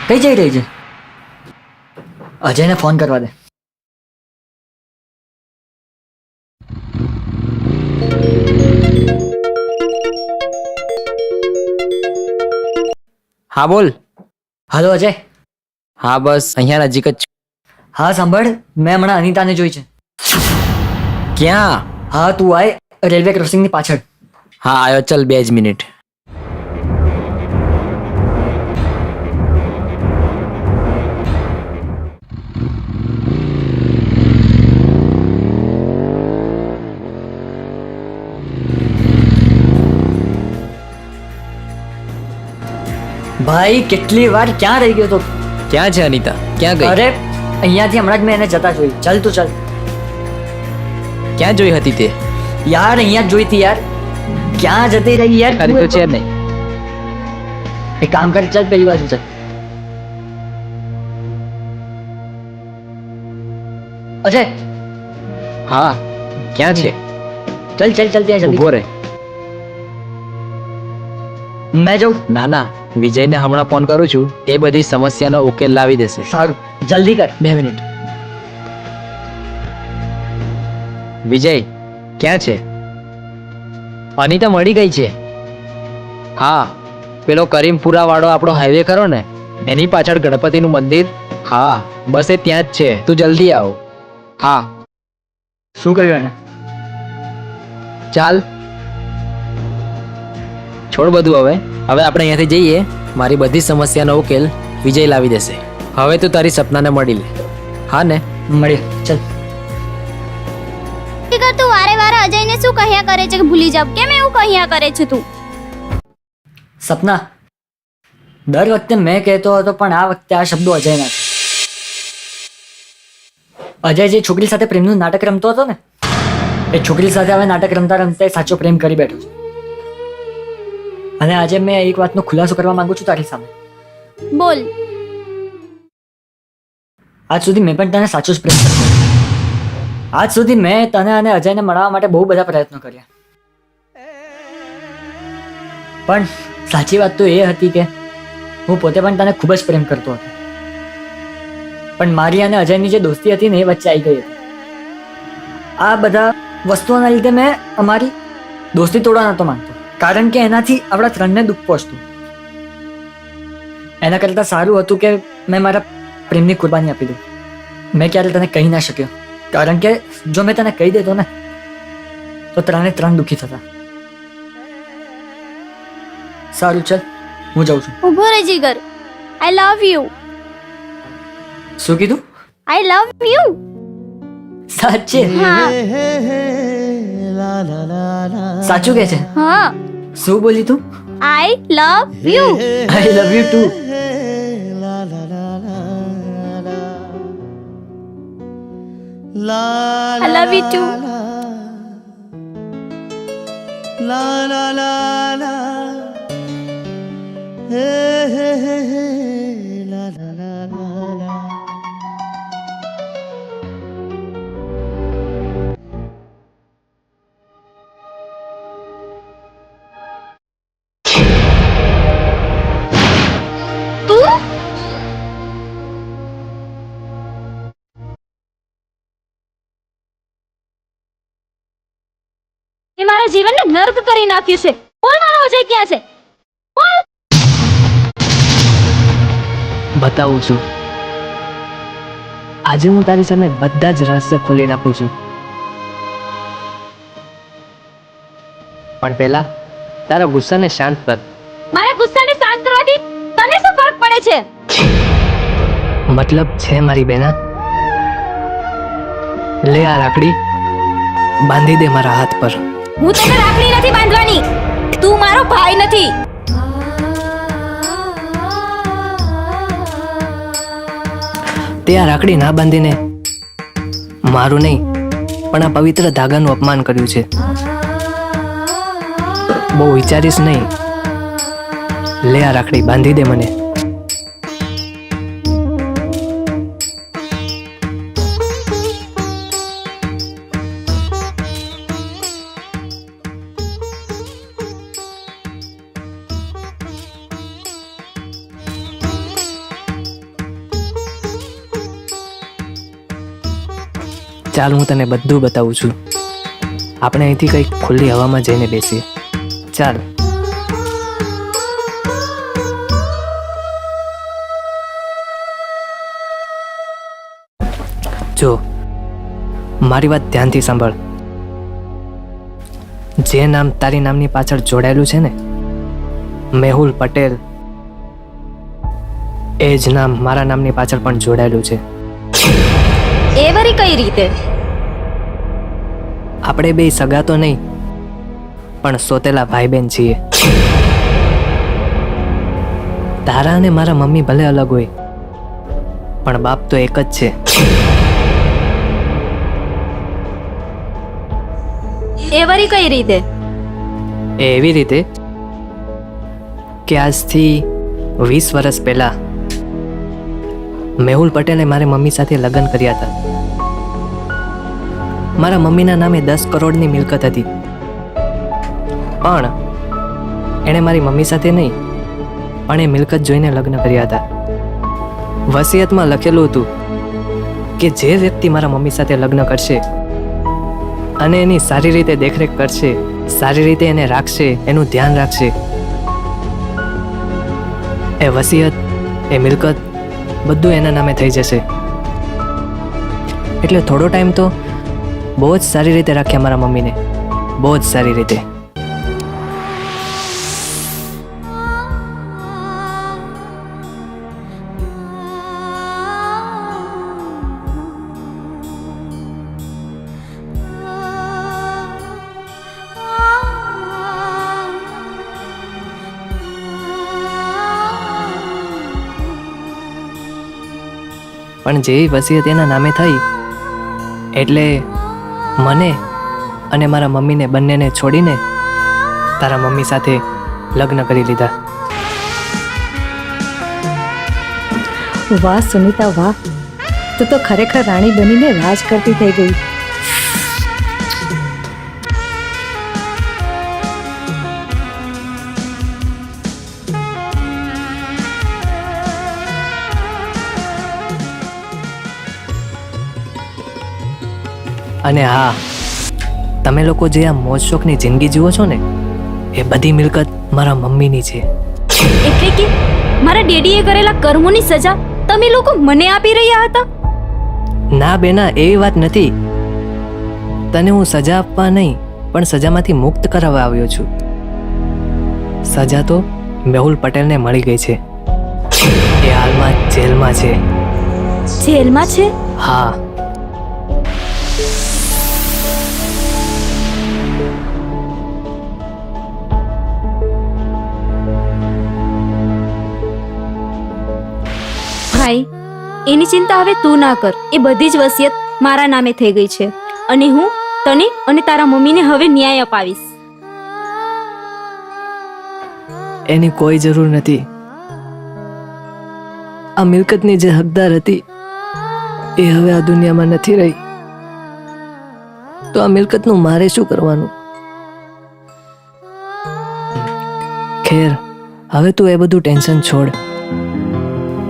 કઈ જઈ રહી છે? અજયને ફોન કરવા દે. હા બોલ. હાલો અજય. હા બસ અહીંયા નજીક જ છું. હા સાંભળ, મેં હમણાં અનિતાને જોઈ છે. ક્યાં? હા, તું આય રેલવે ક્રોસિંગની પાછળ. હા આવ્યો, ચલ 2 જ મિનિટ. ભાઈ, કેટલી વાર ક્યાં રહી ગયો તો? ક્યાં છે અનિતા? ક્યાં ગઈ? અરે, અહીંયાથી હમણાં જ મેં એને જતા જોઈ. ચાલ તું ચાલ. ક્યાં જોઈ હતી તે? યાર, અહીંયા જ જોઈ હતી યાર. ક્યાં જતી રહી યાર? તારી તો છે નહીં. એક કામ કર, ચાલ પેલી બાજુ ચાલ. અજય. હા, ક્યાં છે? ચાલ ચાલ ચાલ, ત્યાં જલ્દી. ઊભો રહે. મેં જાઉં? ના ના, વિજયને હમણાં ફોન કરું છું, એ બધી સમસ્યાનો ઉકેલ લાવી દેશે. સારું, જલ્દી કર. 2 મિનિટ. વિજય ક્યાં છે? અનિતા મળી ગઈ છે. હા, પેલો કરીમપુરા વાળો આપણો હાઈવે ખરો ને, એની પાછળ ગણપતિનું મંદિર. હા, બસ એ ત્યાં જ છે. તું જલ્દી આવ. હા. શું કર્યું એને? ચાલ, છોડ બધું. હવે આપણે અહીંયાથી જઈએ. મારી બધી સમસ્યાનો ઉકેલ વિજય લાવી દેશે. હવે તું તારી સપનાને મળી લે. હા ને? મળીએ. ચાલ. જીગર, તું વારે વારે અજયને શું કહ્યા કરે છે કે ભૂલી જાવ? કેમ એવું કહ્યા કરે છે તું? સપના, દર વખતે મેં કહેતો હતો, પણ આ વખતે આ શબ્દો અજયના છે. અજય જે છોકરી સાથે પ્રેમનું નાટક રમતો હતો ને, એ છોકરી સાથે હવે નાટક રમતા રમતા સાચો પ્રેમ કરી બેઠો છે. અને આજે મેં એક વાતનો ખુલાસો કરવા માંગુ છું તારી સામે. બોલ. આજ સુધી મેં પણ તને સાચો જ પ્રેમ કર્યો. આજ સુધી મેં તને અને અજયને મળવા માટે બહુ બધા પ્રયત્નો કર્યા, પણ સાચી વાત તો એ હતી કે હું પોતે પણ તને ખૂબ જ પ્રેમ કરતો હતો. પણ મારી અને અજયની જે દોસ્તી હતી ને, એ વચ્ચે આવી ગઈ હતી. આ બધા વસ્તુઓના લીધે મેં અમારી દોસ્તી તોડવા નહોતો માંગતો, કારણ કે એનાથી આપણા ત્રણને દુઃખ પહોંચતું. એના કરતાં સારું હતું કે મેં મારા પ્રેમની કુરબાની આપી દઉં. મેં ક્યારે તને કહી ના શક્યો, કારણ કે જો મેં તને કહી દેતો ને, તો ત્રણ દુઃખી થતા. સારું, ચાલ, હું જાઉં છું. ઉભો રહે જીગર. આઈ લવ યુ. શું કીધું? I love you. સાચે? હા. સાચું કે છે? હા. શું બોલી તું? I love you. I love you too. I love you too. એ મારા જીવનને નર્ક કરી નાખ્યું છે. બોલ, મારો અજય ક્યાં છે? બોલ. બતાવું છું. આજે હું તારી સામે બધા જ રહસ્ય ખોલી નાખું છું. પણ પહેલા તારા ગુસ્સાને શાંત કર. મારા ગુસ્સાને શાંત કરવાથી તને શું ફરક પડે છે? મતલબ છે મારી બેના. લે આ રાખડી, બાંધી દે મારા હાથ પર. હું તને રાખડી નથી બાંધવાની. તું મારો ભાઈ નથી. તે આ રાખડી ના બાંધીને મારું નહીં, પણ આ પવિત્ર ધાગાનું અપમાન કર્યું છે. બહુ વિચારીશ નહીં. લે આ રાખડી, બાંધી દે મને. ચાલ, હું તને બધું બતાવું છું. આપણે અહીંથી કંઈક ખુલ્લી હવામાં જઈને બેસીએ. ચાલ. જો, મારી વાત ધ્યાનથી સાંભળ. જે નામ તારી નામની પાછળ જોડાયેલું છે ને, મેહુલ પટેલ, એ જ નામ મારા નામની પાછળ પણ જોડાયેલું છે. એ વરી કઈ રીતે? આપણે બે સગા તો નહીં, પણ સોતેલા ભાઈ બહેન છીએ. તારા અને મારા મમ્મી ભલે અલગ હોય, પણ બાપ તો એક જ છે. એ વરી કઈ રીતે? એવી રીતે કે આજથી 20 વર્ષ પહેલા મેહુલ પટેલે મારી મમ્મી સાથે લગ્ન કર્યા હતા. મારા મમ્મીના નામે 10 કરોડની મિલકત હતી, પણ એણે મારી મમ્મી સાથે નહીં પણ એ મિલકત જોઈને લગ્ન કર્યા હતા. વસિયતમાં લખેલું હતું કે જે વ્યક્તિ મારા મમ્મી સાથે લગ્ન કરશે અને એની સારી રીતે દેખરેખ કરશે, સારી રીતે એને રાખશે, એનું ધ્યાન રાખશે, એ વસિયત, એ મિલકત બધું એના નામે થઈ જશે. એટલે થોડો ટાઈમ તો બહુ જ સારી રીતે રાખ્યા મારા મમ્મીને, બહુ જ સારી રીતે. પણ જેવી વસિયત એના નામે થઈ એટલે મને અને મારા મમ્મીને બંનેને છોડીને તારા મમ્મી સાથે લગ્ન કરી લીધા. વાહ સુનિતા વાહ, તું તો ખરેખર રાણી બનીને રાજ કરતી થઈ ગઈ. અને હા, તમે લોકો જે આ મોજ શોખની જિંદગી જુઓ છો ને એ બધી મિલકત મારા મમ્મીની છે. એટલે કે મારા ડેડીએ કરેલા કર્મોની સજા તમે લોકો મને આપી રહ્યા હતા? ના બેના, એવી વાત નથી. તને હું સજા આપવા નહીં પણ સજામાંથી મુક્ત કરાવવા આવ્યો છું. સજા તો મેહુલ પટેલને મળી ગઈ છે. એ હાલમાં જેલમાં છે. જેલમાં છે? હા. ભાઈ, એની ચિંતા હવે તું ના કર. એ બધી જ વસિયત મારા નામે થઈ ગઈ છે અને હું તને અને તારા મમ્મીને હવે ન્યાય અપાવીશ. એની કોઈ જરૂર નથી. આ મિલકતની જે હકદાર હતી એ હવે આ દુનિયામાં નથી રહી, તો આ મિલકતનું મારે શું કરવાનું? ખેર, હવે તું એ બધું ટેન્શન છોડ.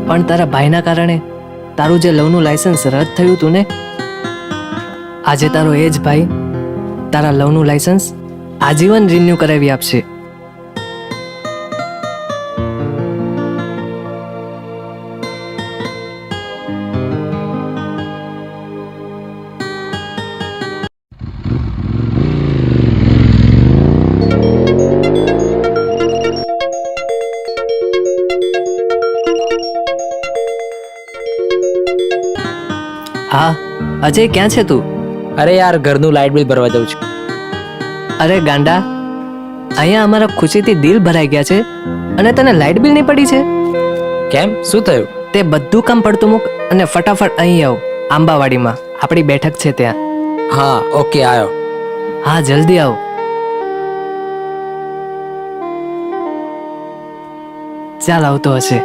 પણ તારા ભાઈના કારણે તારું જે લવનું લાયસન્સ રદ થયું હતું ને, આજે તારો એ જ ભાઈ તારા લવનું લાયસન્સ આજીવન રિન્યુ કરાવી આપશે. હા અજય, ક્યાં છે તું? અરે યાર, ઘરનું લાઇટ બિલ ભરવા જાઉં છું. અરે ગાંડા, અહીંયા અમારા ખુશીથી દિલ ભરાઈ ગયા છે અને તને લાઇટ બિલ નહીં પડી છે? કેમ, શું થયું? તે બધું કામ પડતું મૂક અને ફટાફટ અહીં આવ. આંબાવાડીમાં આપણી બેઠક છે ત્યાં. હા, ઓકે, આવ્યો. હા, જલ્દી આવ. ચાલ, આવતો હશે.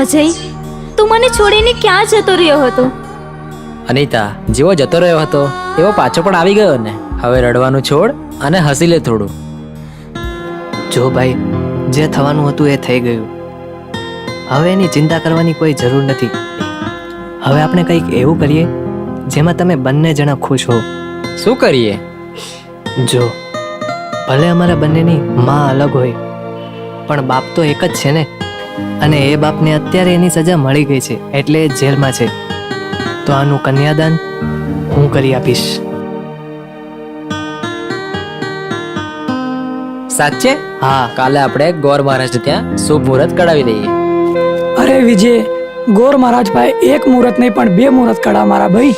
અજય, તું મને છોડીને ક્યાં જતો રહ્યો હતો? અનિતા, જેવો જતો રહ્યો હતો એવો પાછો પણ આવી ગયો ને. હવે રડવાનું છોડ અને હસી લે થોડું. જો ભાઈ, જે થવાનું હતું એ થઈ ગયું. હવે એની ચિંતા કરવાની કોઈ જરૂર નથી. હવે આપણે કંઈક એવું કરીએ જેમાં તમે બંને જણા ખુશ હો. શું કરીએ? જો, ભલે અમારા બંનેની માં અલગ હોય પણ બાપ તો એક જ છે ને. અને એ બાપને અત્યારે એની સજા મળી ગઈ છે એટલે એ જેલમાં છે. તો આનું કન્યાદાન હું કરી આપીશ. સાચે? હા. કાલે આપણે ગોર મહારાજ ત્યાં શુભ મુહૂર્ત કઢાવી દઈએ. અરે વિજય, ગોર મહારાજ ભાઈ એક મુહૂર્ત નહીં પણ 2 મુહૂર્ત કઢા મારા ભાઈ.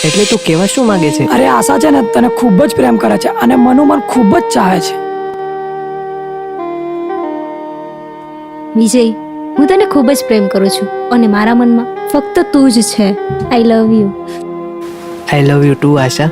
એટલે તું કહેવા શું માંગે છે? અરે આશા છે ને તને ખૂબ જ પ્રેમ કરે છે અને મનોમન ખૂબ જ ચાહે છે. વિજય, હું તને ખૂબ જ પ્રેમ કરું છું અને મારા મનમાં ફક્ત તું જ છે. I love you. I love you too Asha.